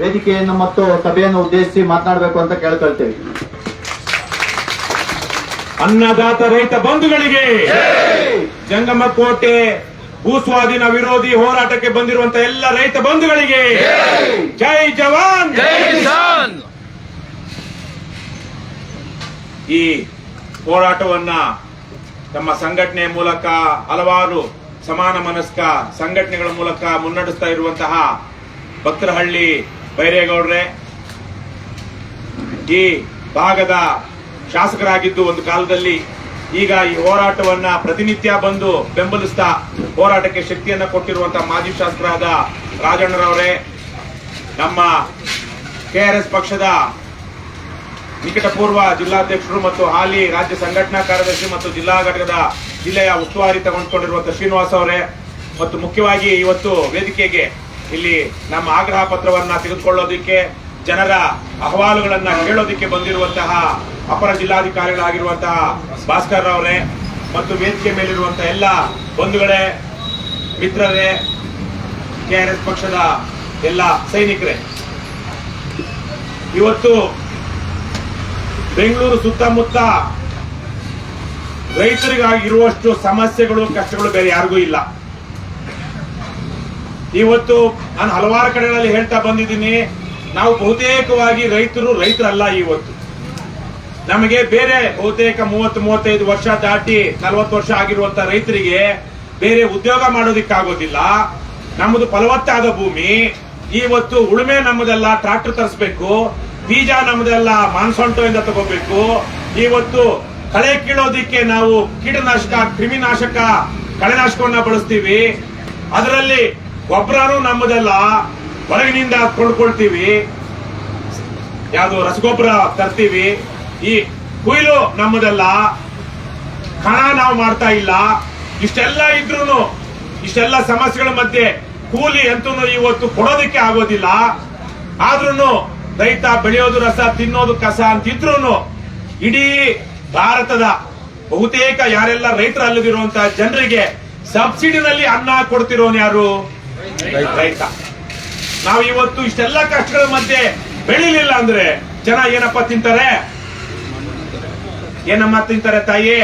ವೇದಿಕೆಯನ್ನು ಮತ್ತು ಸಭೆಯನ್ನು ಉದ್ದೇಶಿಸಿ ಮಾತನಾಡಬೇಕು ಅಂತ ಕೇಳ್ಕೊಳ್ತೇವೆ. ಅನ್ನದಾತ ರೈತ ಬಂಧುಗಳಿಗೆ, ಜಂಗಮಕೋಟೆ ಭೂಸ್ವಾಧೀನ ವಿರೋಧಿ ಹೋರಾಟಕ್ಕೆ ಬಂದಿರುವಂತಹ ಎಲ್ಲ ರೈತ ಬಂಧುಗಳಿಗೆ ಜೈ ಜವಾನ್ ಜೈ ಕಿಸಾನ್. ಈ ಹೋರಾಟವನ್ನ ತಮ್ಮ ಸಂಘಟನೆ ಮೂಲಕ ಹಲವಾರು ಸಮಾನ ಮನಸ್ಕ ಸಂಘಟನೆಗಳ ಮೂಲಕ ಮುನ್ನಡೆಸ್ತಾ ಇರುವಂತಹ ಭಕ್ತರಹಳ್ಳಿ ಬೈರೇಗೌಡ್ರೆ, ಈ ಭಾಗದ ಶಾಸಕರಾಗಿದ್ದು ಒಂದು ಕಾಲದಲ್ಲಿ, ಈಗ ಈ ಹೋರಾಟವನ್ನ ಪ್ರತಿನಿತ್ಯ ಬಂದು ಬೆಂಬಲಿಸ್ತಾ ಹೋರಾಟಕ್ಕೆ ಶಕ್ತಿಯನ್ನ ಕೊಟ್ಟಿರುವಂತಹ ಮಾಜಿ ಶಾಸಕರಾದ ರಾಜಣ್ಣರವರೇ, ನಮ್ಮ ಕೆಆರ್ಎಸ್ ಪಕ್ಷದ ನಿಕಟಪೂರ್ವ ಜಿಲ್ಲಾಧ್ಯಕ್ಷರು ಮತ್ತು ಹಾಲಿ ರಾಜ್ಯ ಸಂಘಟನಾ ಕಾರ್ಯದರ್ಶಿ ಮತ್ತು ಜಿಲ್ಲಾ ಘಟಕದ ಜಿಲ್ಲೆಯ ಉಸ್ತುವಾರಿ ತಗೊಂಡ್ಕೊಂಡಿರುವಂತಹ ಶ್ರೀನಿವಾಸ್ ಅವರೇ, ಮತ್ತು ಮುಖ್ಯವಾಗಿ ಇವತ್ತು ವೇದಿಕೆಗೆ ಇಲ್ಲಿ ನಮ್ಮ ಆಗ್ರಹ ಪತ್ರವನ್ನ ತೆಗೆದುಕೊಳ್ಳೋದಿಕ್ಕೆ, ಜನರ ಅಹವಾಲುಗಳನ್ನ ಕೇಳೋದಿಕ್ಕೆ ಬಂದಿರುವಂತಹ ಅಪರ ಜಿಲ್ಲಾಧಿಕಾರಿಗಳಾಗಿರುವಂತಹ ಭಾಸ್ಕರ್ ಅವರೇ, ಮತ್ತು ವೇದಿಕೆ ಮೇಲಿರುವಂತಹ ಎಲ್ಲ ಬಂಧುಗಳೇ, ಮಿತ್ರರೇ, ಕೆಆರ್ಎಸ್ ಪಕ್ಷದ ಎಲ್ಲ ಸೈನಿಕರೇ, ಇವತ್ತು ಬೆಂಗಳೂರು ಸುತ್ತಮುತ್ತ ರೈತರಿಗಾಗಿರುವಷ್ಟು ಸಮಸ್ಯೆಗಳು ಕಷ್ಟಗಳು ಬೇರೆ ಯಾರಿಗೂ ಇಲ್ಲ. ಇವತ್ತು ನಾನು ಹಲವಾರು ಕಡೆಗಳಲ್ಲಿ ಹೇಳ್ತಾ ಬಂದಿದ್ದೀನಿ, ನಾವು ಬಹುತೇಕವಾಗಿ ರೈತರಲ್ಲ. ಇವತ್ತು ನಮಗೆ ಬೇರೆ ಬಹುತೇಕ 30-35 ವರ್ಷ ದಾಟಿ 40 ವರ್ಷ ಆಗಿರುವಂತಹ ರೈತರಿಗೆ ಬೇರೆ ಉದ್ಯೋಗ ಮಾಡೋದಿಕ್ಕಾಗೋದಿಲ್ಲ. ನಮ್ಮದು ಫಲವತ್ತಾದ ಭೂಮಿ. ಇವತ್ತು ಉಳುಮೆ ನಮ್ಮದೆಲ್ಲ ಟ್ರಾಕ್ಟರ್ ತರಿಸಬೇಕು, ಬೀಜ ನಮ್ಮದೆಲ್ಲ ಮಾನ್ಸೊಂಟೋಯಿಂದ ತಗೋಬೇಕು. ಇವತ್ತು ಕಳೆ ಕೀಳೋದಿಕ್ಕೆ ನಾವು ಕೀಟನಾಶಕ, ಕ್ರಿಮಿನಾಶಕ, ಕಳೆನಾಶಕವನ್ನ ಬಳಸ್ತೀವಿ. ಅದರಲ್ಲಿ ಗೊಬ್ಬರನೂ ನಮ್ಮದೆಲ್ಲ ಹೊರಗಿನಿಂದ ಕೊಂಡ್ಕೊಳ್ತೀವಿ, ಯಾವುದು ರಸಗೊಬ್ಬರ ತರ್ತೀವಿ. ಈ ಕುಯ್ಲು ನಮ್ಮದೆಲ್ಲ, ಕಣ ನಾವು ಮಾಡ್ತಾ ಇಲ್ಲ. ಇಷ್ಟೆಲ್ಲ ಇದ್ರೂ, ಇಷ್ಟೆಲ್ಲ ಸಮಸ್ಯೆಗಳ ಮಧ್ಯೆ ಕೂಲಿ ಅಂತೂ ಇವತ್ತು ಕೊಡೋದಿಕ್ಕೆ ಆಗೋದಿಲ್ಲ. ಆದ್ರೂ ರೈತ ಬೆಳೆಯೋದು ರಸ, ತಿನ್ನೋದು ಕಸ ಅಂತಿದ್ರು ಇಡೀ ಭಾರತದ ಬಹುತೇಕ ಯಾರೆಲ್ಲ ರೈತರಲ್ಲದಿರುವಂತಹ ಜನರಿಗೆ ಸಬ್ಸಿಡಿನಲ್ಲಿ ಅನ್ನ ಕೊಡ್ತಿರೋನು ಯಾರು? ರೈತ. ನಾವು ಇವತ್ತು ಇಷ್ಟೆಲ್ಲ ಕಷ್ಟಗಳ ಮಧ್ಯೆ ಬೆಳಿಲಿಲ್ಲ ಅಂದ್ರೆ ಜನ ಏನಪ್ಪ ತಿಂತಾರೆ? ಏನಮ್ಮ ತಿಂತಾರೆ ತಾಯಿ?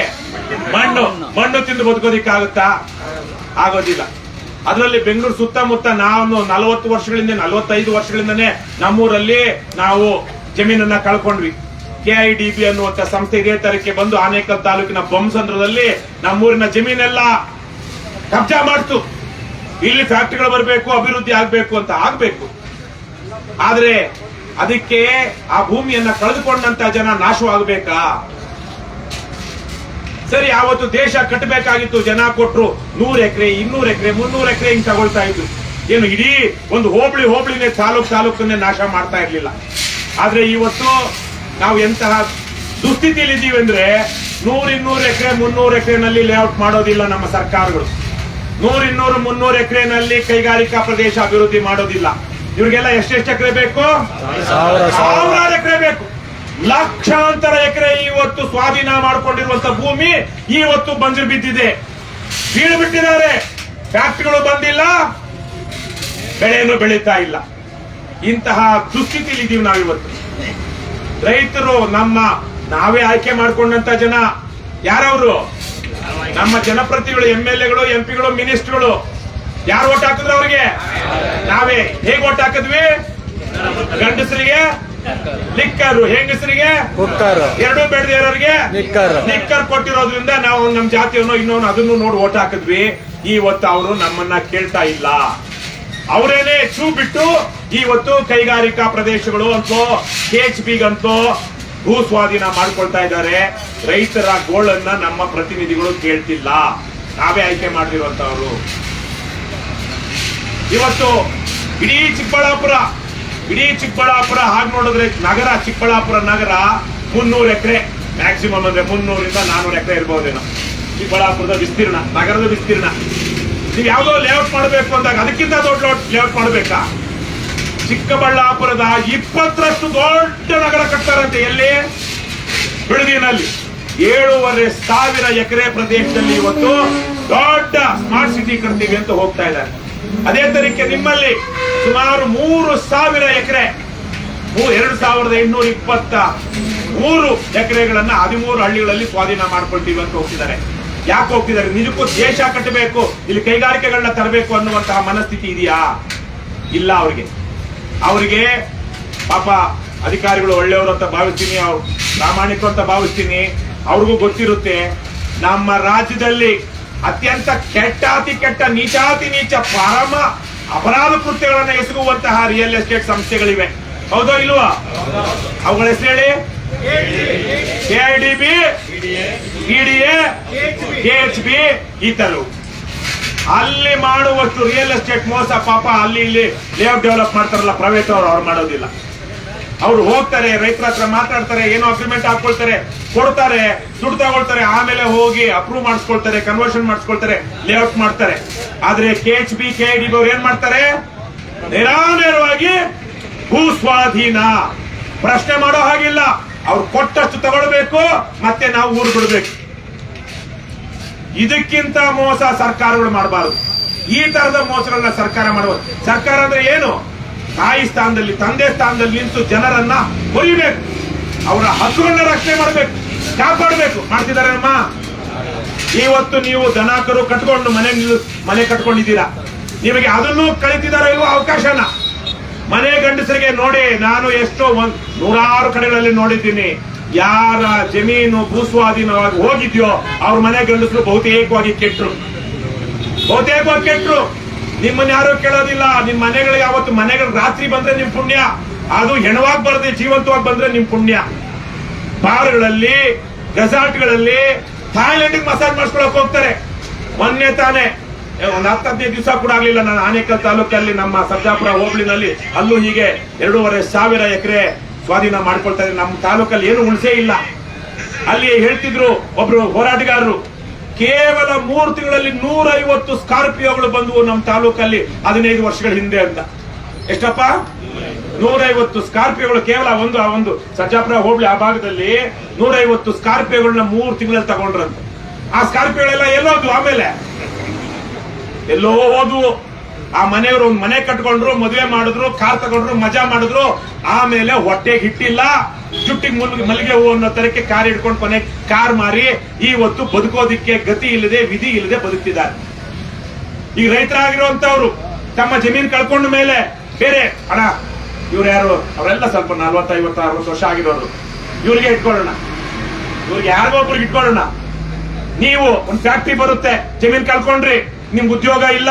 ಮಣ್ಣು ತಿಂದು ಬದುಕೋದಿಕ್ಕಾಗುತ್ತಾ? ಆಗೋದಿಲ್ಲ. ಅದರಲ್ಲಿ ಬೆಂಗಳೂರು ಸುತ್ತಮುತ್ತ ನಾವು 45 ವರ್ಷಗಳಿಂದನೇ ನಮ್ಮೂರಲ್ಲಿ ನಾವು ಜಮೀನನ್ನ ಕಳ್ಕೊಂಡ್ವಿ. KIDB ಅನ್ನುವಂತ ಸಂಸ್ಥೆ ಇದೇ ತರಕ್ಕೆ ಬಂದು ಆನೇಕಲ್ ತಾಲೂಕಿನ ಬೊಮ್ಮಸಂದ್ರದಲ್ಲಿ ನಮ್ಮೂರಿನ ಜಮೀನೆಲ್ಲ ಕಬ್ಜಾ ಮಾಡ್ತು. ಇಲ್ಲಿ ಫ್ಯಾಕ್ಟರಿಗಳು ಬರಬೇಕು, ಅಭಿವೃದ್ಧಿ ಆಗ್ಬೇಕು ಅಂತ ಆಗ್ಬೇಕು. ಆದ್ರೆ ಅದಕ್ಕೆ ಆ ಭೂಮಿಯನ್ನ ಕಳೆದುಕೊಂಡಂತ ಜನ ನಾಶವಾಗಬೇಕಾ? ಸರಿ, ಆವತ್ತು ದೇಶ ಕಟ್ಟಬೇಕಾಗಿತ್ತು, ಜನ ಕೊಟ್ರು 100 ಎಕರೆ, 200 ಎಕರೆ, 300 ಎಕರೆ ಹಿಂಗ್ ತಗೊಳ್ತಾ ಇದ್ರು. ಏನು ಇಡೀ ಒಂದು ಹೋಬಳಿನೇ ತಾಲೂಕನ್ನೇ ನಾಶ ಮಾಡ್ತಾ ಇರ್ಲಿಲ್ಲ. ಆದ್ರೆ ಇವತ್ತು ನಾವು ಎಂತಹ ದುಸ್ಥಿತಿಯಲ್ಲಿ ಇದ್ದೀವಿ ಅಂದ್ರೆ 100-200 ಎಕರೆ, 300 ಎಕರೆನಲ್ಲಿ ಲೇಔಟ್ ಮಾಡೋದಿಲ್ಲ ನಮ್ಮ ಸರ್ಕಾರಗಳು. 100-200-300 ಎಕರೆನಲ್ಲಿ ಕೈಗಾರಿಕಾ ಪ್ರದೇಶ ಅಭಿವೃದ್ಧಿ ಮಾಡೋದಿಲ್ಲ. ಇವ್ರಿಗೆಲ್ಲ ಎಷ್ಟೆಷ್ಟು ಎಕರೆ ಬೇಕು? 1000 ಎಕರೆ ಬೇಕು. ಲಕ್ಷಾಂತರ ಎಕರೆ ಇವತ್ತು ಸ್ವಾಧೀನ ಮಾಡಿಕೊಂಡಿರುವಂತ ಭೂಮಿ ಇವತ್ತು ಬಂಜರು ಬಿದ್ದಿದೆ, ಬೀಳ್ಬಿಟ್ಟಿದ್ದಾರೆ. ಫ್ಯಾಕ್ಟರಿಗಳು ಬಂದಿಲ್ಲ, ಬೆಳೆಯನ್ನು ಬೆಳೀತಾ ಇಲ್ಲ. ಇಂತಹ ದುಸ್ಥಿತಿಯಲ್ಲಿ ಇದೀವಿ ನಾವಿವತ್ತು. ರೈತರು ನಾವೇ ಆಯ್ಕೆ ಮಾಡಿಕೊಂಡಂತ ಜನ ಯಾರವರು? ನಮ್ಮ ಜನಪ್ರತಿನಿಧಿಗಳು, MLAಗಳು, MP ಗಳು, ಮಿನಿಸ್ಟರ್ಗಳು. ಯಾರು ಓಟ್ ಹಾಕಿದ್ರು ಅವ್ರಿಗೆ? ನಾವೇ. ಹೇಗೆ ಓಟ್ ಹಾಕಿದ್ವಿ? ಗಂಡಸರಿಗೆ ಲಿಕ್ಕರು, ಹೆಂಗಸರಿಗೆ ಎರಡೂ ಬೆಳೆದ ಇರೋರಿಗೆ ಲಿಕ್ಕರ್ ಕೊಟ್ಟಿರೋದ್ರಿಂದ ನಾವು ನಮ್ಮ ಜಾತಿಯನ್ನು ಇನ್ನೊಂದು ಅದನ್ನು ನೋಡಿ ಓಟ್ ಹಾಕಿದ್ವಿ. ಇವತ್ತು ಅವರು ನಮ್ಮನ್ನ ಕೇಳ್ತಾ ಇಲ್ಲ. ಅವರೇನೆ ಚೂ ಬಿಟ್ಟು ಇವತ್ತು ಕೈಗಾರಿಕಾ ಪ್ರದೇಶಗಳು ಅಂತೋ KHBಗಂತೋ ಭೂ ಸ್ವಾಧೀನ ಮಾಡ್ಕೊಳ್ತಾ ಇದ್ದಾರೆ. ರೈತರ ಗೋಳನ್ನ ನಮ್ಮ ಪ್ರತಿನಿಧಿಗಳು ಕೇಳ್ತಿಲ್ಲ. ನಾವೇ ಆಯ್ಕೆ ಮಾಡಿರುವಂತವರು. ಇವತ್ತು ಇಡೀ ಚಿಕ್ಕಬಳ್ಳಾಪುರ ಹಾಗೆ ನೋಡಿದ್ರೆ ನಗರ, ಚಿಕ್ಕಬಳ್ಳಾಪುರ ನಗರ 300 ಎಕರೆ ಮ್ಯಾಕ್ಸಿಮಮ್ ಅಂದ್ರೆ 300-400 ಎಕರೆ ಇರಬಹುದೇನೋ ಚಿಕ್ಕಬಳ್ಳಾಪುರದ ವಿಸ್ತೀರ್ಣ, ನಗರದ ವಿಸ್ತೀರ್ಣ. ನೀವು ಯಾವುದೋ ಲೇಔಟ್ ಮಾಡಬೇಕು ಅಂದಾಗ ಅದಕ್ಕಿಂತ ದೊಡ್ಡ ಲೇಔಟ್ ಮಾಡಬೇಕಾ? ಚಿಕ್ಕಬಳ್ಳಾಪುರದ 20ರಷ್ಟು ದೊಡ್ಡ ನಗರ ಕಟ್ತಾರಂತೆ. ಎಲ್ಲಿ? ಬಿಡದಿನಲ್ಲಿ. 7,500 ಎಕರೆ ಪ್ರದೇಶದಲ್ಲಿ ಇವತ್ತು ದೊಡ್ಡ ಸ್ಮಾರ್ಟ್ ಸಿಟಿ ಕಟ್ತೀವಿ ಅಂತ ಹೋಗ್ತಾ ಇದ್ದಾರೆ. ಅದೇ ತರೀಕೆ ನಿಮ್ಮಲ್ಲಿ ಸುಮಾರು 3,000 ಎಕರೆ 2,823 ಎಕರೆಗಳನ್ನ 13 ಹಳ್ಳಿಗಳಲ್ಲಿ ಸ್ವಾಧೀನ ಮಾಡ್ಕೊಳ್ತೀವಿ ಅಂತ ಹೋಗ್ತಿದ್ದಾರೆ. ಯಾಕೆ ಹೋಗ್ತಿದ್ದಾರೆ? ನಿಜಕ್ಕೂ ದೇಶ ಕಟ್ಟಬೇಕು, ಇಲ್ಲಿ ಕೈಗಾರಿಕೆಗಳನ್ನ ತರಬೇಕು ಅನ್ನುವಂತಹ ಮನಸ್ಥಿತಿ ಇದೆಯಾ? ಇಲ್ಲ ಅವರಿಗೆ ಪಾಪ ಅಧಿಕಾರಿಗಳು ಒಳ್ಳೆಯವರು ಅಂತ ಭಾವಿಸ್ತೀನಿ, ಅವ್ರು ಪ್ರಾಮಾಣಿಕರು ಅಂತ ಭಾವಿಸ್ತೀನಿ. ಅವ್ರಿಗೂ ಗೊತ್ತಿರುತ್ತೆ ನಮ್ಮ ರಾಜ್ಯದಲ್ಲಿ ಅತ್ಯಂತ ಅತಿ ಕೆಟ್ಟ ನೀಚಾತಿ ನೀಚ ಪರಮ ಅಪರಾಧ ಕೃತ್ಯಗಳನ್ನು ಎಸಗುವಂತಹ ರಿಯಲ್ ಎಸ್ಟೇಟ್ ಸಂಸ್ಥೆಗಳಿವೆ. ಹೌದೋ ಇಲ್ವಾ? ಅವುಗಳ ಹೆಸರು ಹೇಳಿ. KIDB, PDA, KHB ಈ ತರವು ಅಲ್ಲಿ ಮಾಡುವಷ್ಟು ರಿಯಲ್ ಎಸ್ಟೇಟ್ ಮೋಸ ಪಾಪ ಅಲ್ಲಿ ಇಲ್ಲಿ ಲೇಔಟ್ ಡೆವಲಪ್ ಮಾಡ್ತಾರಲ್ಲ ಪ್ರೈವೇಟ್ ಅವ್ರು ಮಾಡೋದಿಲ್ಲ. ಅವ್ರು ಹೋಗ್ತಾರೆ, ರೈತರ ಹತ್ರ ಮಾತಾಡ್ತಾರೆ, ಏನೋ ಅಗ್ರಿಮೆಂಟ್ ಹಾಕೊಳ್ತಾರೆ, ಕೊಡ್ತಾರೆ, ದುಡ್ಡು ತಗೊಳ್ತಾರೆ, ಆಮೇಲೆ ಹೋಗಿ ಅಪ್ರೂವ್ ಮಾಡಿಸ್ಕೊಳ್ತಾರೆ, ಕನ್ವರ್ಷನ್ ಮಾಡಿಸ್ಕೊಳ್ತಾರೆ, ಲೇಔಟ್ ಮಾಡ್ತಾರೆ. ಆದ್ರೆ KHB, KIDB ಅವ್ರು ಏನ್ ಮಾಡ್ತಾರೆ? ನೇರವಾಗಿ ಭೂ ಸ್ವಾಧೀನ, ಪ್ರಶ್ನೆ ಮಾಡೋ ಹಾಗಿಲ್ಲ. ಅವ್ರು ಕೊಟ್ಟಷ್ಟು ತಗೊಳ್ಬೇಕು, ಮತ್ತೆ ನಾವು ಊರು ಬಿಡ್ಬೇಕು. ಇದಕ್ಕಿಂತ ಮೋಸ ಸರ್ಕಾರಗಳು ಮಾಡಬಾರದು. ಈ ತರದ ಮೋಸಗಳನ್ನ ಸರ್ಕಾರ ಮಾಡಬಹುದು. ಸರ್ಕಾರ ಅಂದ್ರೆ ಏನು? ತಾಯಿ ಸ್ಥಾನದಲ್ಲಿ, ತಂದೆ ಸ್ಥಾನದಲ್ಲಿ ನಿಂತು ಜನರನ್ನ ಹೊರಿಬೇಕು, ಅವರ ಹಕ್ಕುಗಳನ್ನ ರಕ್ಷಣೆ ಮಾಡಬೇಕು, ಕಾಪಾಡಬೇಕು. ಮಾಡ್ತಿದ್ದಾರೆ ನಮ್ಮ. ಇವತ್ತು ನೀವು ದನಕರು ಕಟ್ಕೊಂಡು ಮನೆ ಕಟ್ಕೊಂಡಿದ್ದೀರಾ, ನಿಮಗೆ ಅದನ್ನು ಕಳಿತಿದಾರ ಇಲ್ವೋ ಅವಕಾಶನ? ಮನೆ ಗಂಡಸರಿಗೆ ನೋಡಿ, ನಾನು ಎಷ್ಟೋ 100 ಕಡೆಗಳಲ್ಲಿ ನೋಡಿದ್ದೀನಿ, ಯಾರ ಜಮೀನು ಭೂಸ್ವಾಧೀನವಾಗಿ ಹೋಗಿದ್ಯೋ ಅವ್ರ ಮನೆ ಗಂಡಸರು ಬಹುತೇಕವಾಗಿ ಕೆಟ್ಟರು. ನಿಮ್ಮನ್ನ ಯಾರು ಕೇಳೋದಿಲ್ಲ. ನಿಮ್ ಮನೆಗಳಿಗೆ ಯಾವತ್ತು ಮನೆಗಳು ರಾತ್ರಿ ಬಂದ್ರೆ ನಿಮ್ ಪುಣ್ಯ, ಅದು ಹೆಣವಾಗಿ ಬರದೆ ಜೀವಂತವಾಗಿ ಬಂದ್ರೆ ನಿಮ್ ಪುಣ್ಯ. ಬಾರ್ಗಳಲ್ಲಿ, ರೆಸಾರ್ಟ್ಗಳಲ್ಲಿ ಥಾಯ್ಲೆಂಡ್ ಮಸಾಜ್ ಮಾಡಿಸ್ಕೊಳಕ್ ಹೋಗ್ತಾರೆ. ಮೊನ್ನೆ ತಾನೇ ಒಂದು 10-15 ದಿವಸ ಕೂಡ ಆಗ್ಲಿಲ್ಲ, ನಾನು ಆನೇಕಲ್ ತಾಲೂಕಲ್ಲಿ ನಮ್ಮ ಸರ್ಜಾಪುರ ಹೋಬಳಿನಲ್ಲಿ ಅಲ್ಲೂ ಹೀಗೆ 2,500 ಎಕರೆ ಸ್ವಾಧೀನ ಮಾಡ್ಕೊಳ್ತಾ ಇದ್ದಾರೆ. ನಮ್ಮ ತಾಲೂಕಲ್ಲಿ ಏನು ಉಳಿಸೇ ಇಲ್ಲ. ಅಲ್ಲಿ ಹೇಳ್ತಿದ್ರು ಒಬ್ರು ಹೋರಾಟಗಾರರು, ಕೇವಲ 3 ತಿಂಗಳಲ್ಲಿ 150 ಸ್ಕಾರ್ಪಿಯೋಗಳು ಬಂದವು ನಮ್ಮ ತಾಲೂಕಲ್ಲಿ 15 ವರ್ಷಗಳ ಹಿಂದೆ ಅಂತ. ಎಷ್ಟಪ್ಪ? 150 ಸ್ಕಾರ್ಪಿಯೋಗಳು ಕೇವಲ ಒಂದು ಸರ್ಜಾಪುರ ಹೋಬಳಿ ಆ ಭಾಗದಲ್ಲಿ 150 ಸ್ಕಾರ್ಪಿಯೋಗಳನ್ನ 3 ತಿಂಗಳಲ್ಲಿ ತಗೊಂಡ್ರಂತ. ಆ ಸ್ಕಾರ್ಪಿಯೋಗಳೆಲ್ಲ ಎಲ್ಲೋದ್ವು? ಆಮೇಲೆ ಎಲ್ಲೋ ಹೋದ್ವು. ಆ ಮನೆಯವರು ಒಂದು ಮನೆ ಕಟ್ಕೊಂಡ್ರು, ಮದುವೆ ಮಾಡಿದ್ರು, ಕಾರ್ ತಗೊಂಡ್ರು, ಮಜಾ ಮಾಡಿದ್ರು. ಆಮೇಲೆ ಹೊಟ್ಟೆಗೆ ಹಿಟ್ಟಿಲ್ಲ, ಜುಟ್ಟಿಗೆ ಮಲ್ಲಿಗೆ ಹೂ ಅನ್ನೋ ತರಕ್ಕೆ ಕಾರ್ ಹಿಡ್ಕೊಂಡು ಕೊನೆ ಕಾರ್ ಮಾರಿ ಇವತ್ತು ಬದುಕೋದಿಕ್ಕೆ ಗತಿ ಇಲ್ಲದೆ, ವಿಧಿ ಇಲ್ಲದೆ ಬದುಕ್ತಿದ್ದಾರೆ. ಈಗ ರೈತರಾಗಿರುವಂತವ್ರು ತಮ್ಮ ಜಮೀನ್ ಕಳ್ಕೊಂಡ ಮೇಲೆ ಬೇರೆ ಅಣ್ಣ ಇವ್ರು ಯಾರು ಅವರೆಲ್ಲ ಸ್ವಲ್ಪ 40, 50, 60 ವರ್ಷ ಆಗಿರೋರು, ಇವ್ರಿಗೆ ಇಟ್ಕೊಳ್ಳೋಣ, ಇವ್ರಿಗೆ ಯಾರಿಗೊಬ್ರಿಗೆ ಇಟ್ಕೊಳ್ಳೋಣ. ನೀವು ಒಂದು ಫ್ಯಾಕ್ಟ್ರಿ ಬರುತ್ತೆ, ಜಮೀನ್ ಕಳ್ಕೊಂಡ್ರಿ, ನಿಮ್ಗೆ ಉದ್ಯೋಗ ಇಲ್ಲ,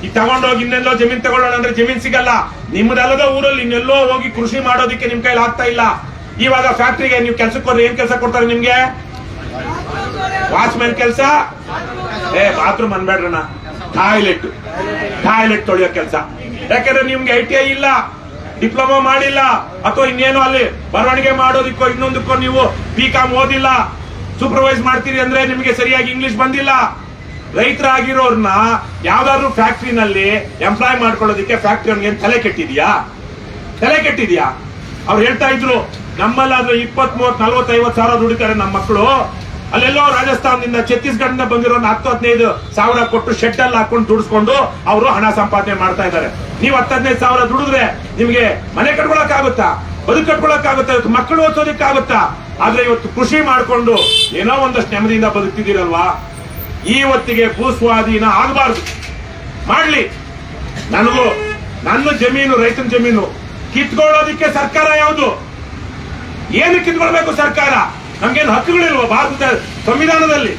ಈಗ ತಗೊಂಡೋಗಿ ಇನ್ನೆಲ್ಲೋ ಜಮೀನ್ ತಗೊಳ್ಳೋಣ ಅಂದ್ರೆ ಜಮೀನ್ ಸಿಗಲ್ಲ. ನಿಮ್ದಲ್ಲದ ಊರಲ್ಲಿ ಇನ್ನೆಲ್ಲೋ ಹೋಗಿ ಕೃಷಿ ಮಾಡೋದಕ್ಕೆ ನಿಮ್ ಕೈಲಿ ಆಗ್ತಾ ಇಲ್ಲ. ಇವಾಗ ಫ್ಯಾಕ್ಟ್ರಿಗೆ ನೀವು ಕೆಲ್ಸಕ್ಕೆ ಹೋದ್ರೆ ಏನ್ ಕೆಲಸ ಕೊಡ್ತಾರೆ ನಿಮ್ಗೆ? ವಾಚ್ಮ್ಯಾನ್ ಕೆಲಸ, ಬಾತ್ರೂಮ್ ಅನ್ಬೇಡ್ರಣ, ಟಾಯ್ಲೆಟ್ ತೊಳೆಯೋ ಕೆಲಸ. ಯಾಕಂದ್ರೆ ನಿಮ್ಗೆ ITI ಇಲ್ಲ, ಡಿಪ್ಲೊಮಾ ಮಾಡಿಲ್ಲ, ಅಥವಾ ಇನ್ನೇನು ಅಲ್ಲಿ ಬರವಣಿಗೆ ಮಾಡೋದಿಕ್ಕೋ ಇನ್ನೊಂದಕ್ಕೋ ನೀವು BCom ಓದಿಲ್ಲ, ಸೂಪರ್ವೈಸ್ ಮಾಡ್ತೀರಿ ಅಂದ್ರೆ ನಿಮಗೆ ಸರಿಯಾಗಿ ಇಂಗ್ಲಿಷ್ ಬಂದಿಲ್ಲ. ರೈತರಾಗಿರೋರ್ನ ಯಾವ್ದಾದ್ರು ಫ್ಯಾಕ್ಟ್ರಿನಲ್ಲಿ ಎಂಪ್ಲಾಯ್ ಮಾಡ್ಕೊಳ್ಳೋದಕ್ಕೆ ಫ್ಯಾಕ್ಟ್ರಿ ಅವ್ನಿಗೆ ತಲೆ ಕೆಟ್ಟಿದ್ಯಾ? ಅವ್ರು ಹೇಳ್ತಾ ಇದ್ರು, ನಮ್ಮಲ್ಲಾದ್ರೆ 20, 30, 40, 50 ಸಾವಿರ ದುಡಿತಾರೆ ನಮ್ಮ ಮಕ್ಕಳು. ಅಲ್ಲೆಲ್ಲೋ ರಾಜಸ್ಥಾನದಿಂದ, ಛತ್ತೀಸ್ಗಢದಿಂದ ಬಂದಿರೋ 10-15 ಸಾವಿರ ಕೊಟ್ಟು ಶೆಡ್ ಅಲ್ಲಿ ಹಾಕೊಂಡು ದುಡಿಸ್ಕೊಂಡು ಅವರು ಹಣ ಸಂಪಾದನೆ ಮಾಡ್ತಾ ಇದ್ದಾರೆ. ನೀವು 10-15 ಸಾವಿರ ದುಡಿದ್ರೆ ನಿಮ್ಗೆ ಮನೆ ಕಟ್ಕೊಳಕ್ಕಾಗುತ್ತಾ? ಬದುಕು ಕಟ್ಕೊಳಕ್ಕಾಗುತ್ತಾ? ಮಕ್ಕಳು ಓದಿಸೋದಕ್ಕಾಗುತ್ತಾ? ಆದ್ರೆ ಇವತ್ತು ಕೃಷಿ ಮಾಡ್ಕೊಂಡು ಏನೋ ಒಂದಷ್ಟು ನೆಮ್ಮದಿಯಿಂದ ಬದುಕ್ತಿದ್ದೀರಲ್ವಾ? ಈ ಹೊತ್ತಿಗೆ ಭೂ ಸ್ವಾಧೀನ ಆಗಬಾರ್ದು. ಮಾಡ್ಲಿ. ನನ್ನ ಜಮೀನು, ರೈತನ ಜಮೀನು ಕಿತ್ಕೊಳ್ಳೋದಿಕ್ಕೆ ಸರ್ಕಾರ ಯಾವುದು? ಏನು ಕಿತ್ಕೊಳ್ಬೇಕು ಸರ್ಕಾರ? ನಮ್ಗೇನು ಹಕ್ಕುಗಳಿಲ್ವ ಭಾರತದ ಸಂವಿಧಾನದಲ್ಲಿ?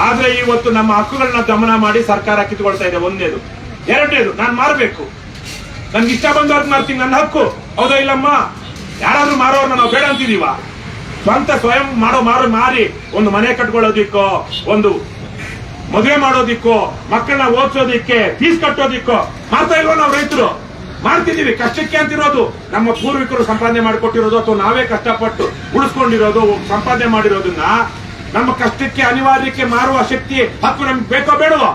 ಆದ್ರೆ ಇವತ್ತು ನಮ್ಮ ಹಕ್ಕುಗಳನ್ನ ದಮನ ಮಾಡಿ ಸರ್ಕಾರ ಕಿತ್ಕೊಳ್ತಾ ಇದೆ. ಒಂದೇದು. ಎರಡನೇದು, ನಾನು ಮಾರಬೇಕು, ನನ್ಗೆ ಇಷ್ಟ ಬಂದವ್ರಿಗೆ ಮಾರ್ತೀನಿ, ನನ್ನ ಹಕ್ಕು. ಹೌದಾ ಇಲ್ಲಮ್ಮ? ಯಾರಾದ್ರೂ ಮಾರೋರ್ನ ನಾವು ಬೇಡ ಅಂತಿದೀವ? ಸ್ವಂತ ಸ್ವಯಂ ಮಾರಿ ಒಂದು ಮನೆ ಕಟ್ಕೊಳ್ಳೋದಿಕ್ಕೋ, ಒಂದು ಮದುವೆ ಮಾಡೋದಿಕ್ಕೋ, ಮಕ್ಕಳನ್ನ ಓದಿಸೋದಿಕ್ಕೆ, ಫೀಸ್ ಕಟ್ಟೋದಿಕ್ಕೋ ಮಾಡ್ತಾ ಇಲ್ವೋ? ನಾವು ರೈತರು ಮಾಡ್ತಿದೀವಿ. ಕಷ್ಟಕ್ಕೆ ಅಂತಿರೋದು ನಮ್ಮ ಪೂರ್ವಿಕರು ಸಂಪಾದನೆ ಮಾಡಿಕೊಟ್ಟಿರೋದು, ಅಥವಾ ನಾವೇ ಕಷ್ಟಪಟ್ಟು ಉಳಿಸ್ಕೊಂಡಿರೋದು, ಸಂಪಾದನೆ ಮಾಡಿರೋದನ್ನ ನಮ್ಮ ಕಷ್ಟಕ್ಕೆ, ಅನಿವಾರ್ಯಕ್ಕೆ ಮಾರುವ ಶಕ್ತಿ, ಹಕ್ಕು ನಮ್ಗೆ ಬೇಕೋ ಬೇಡವೋ?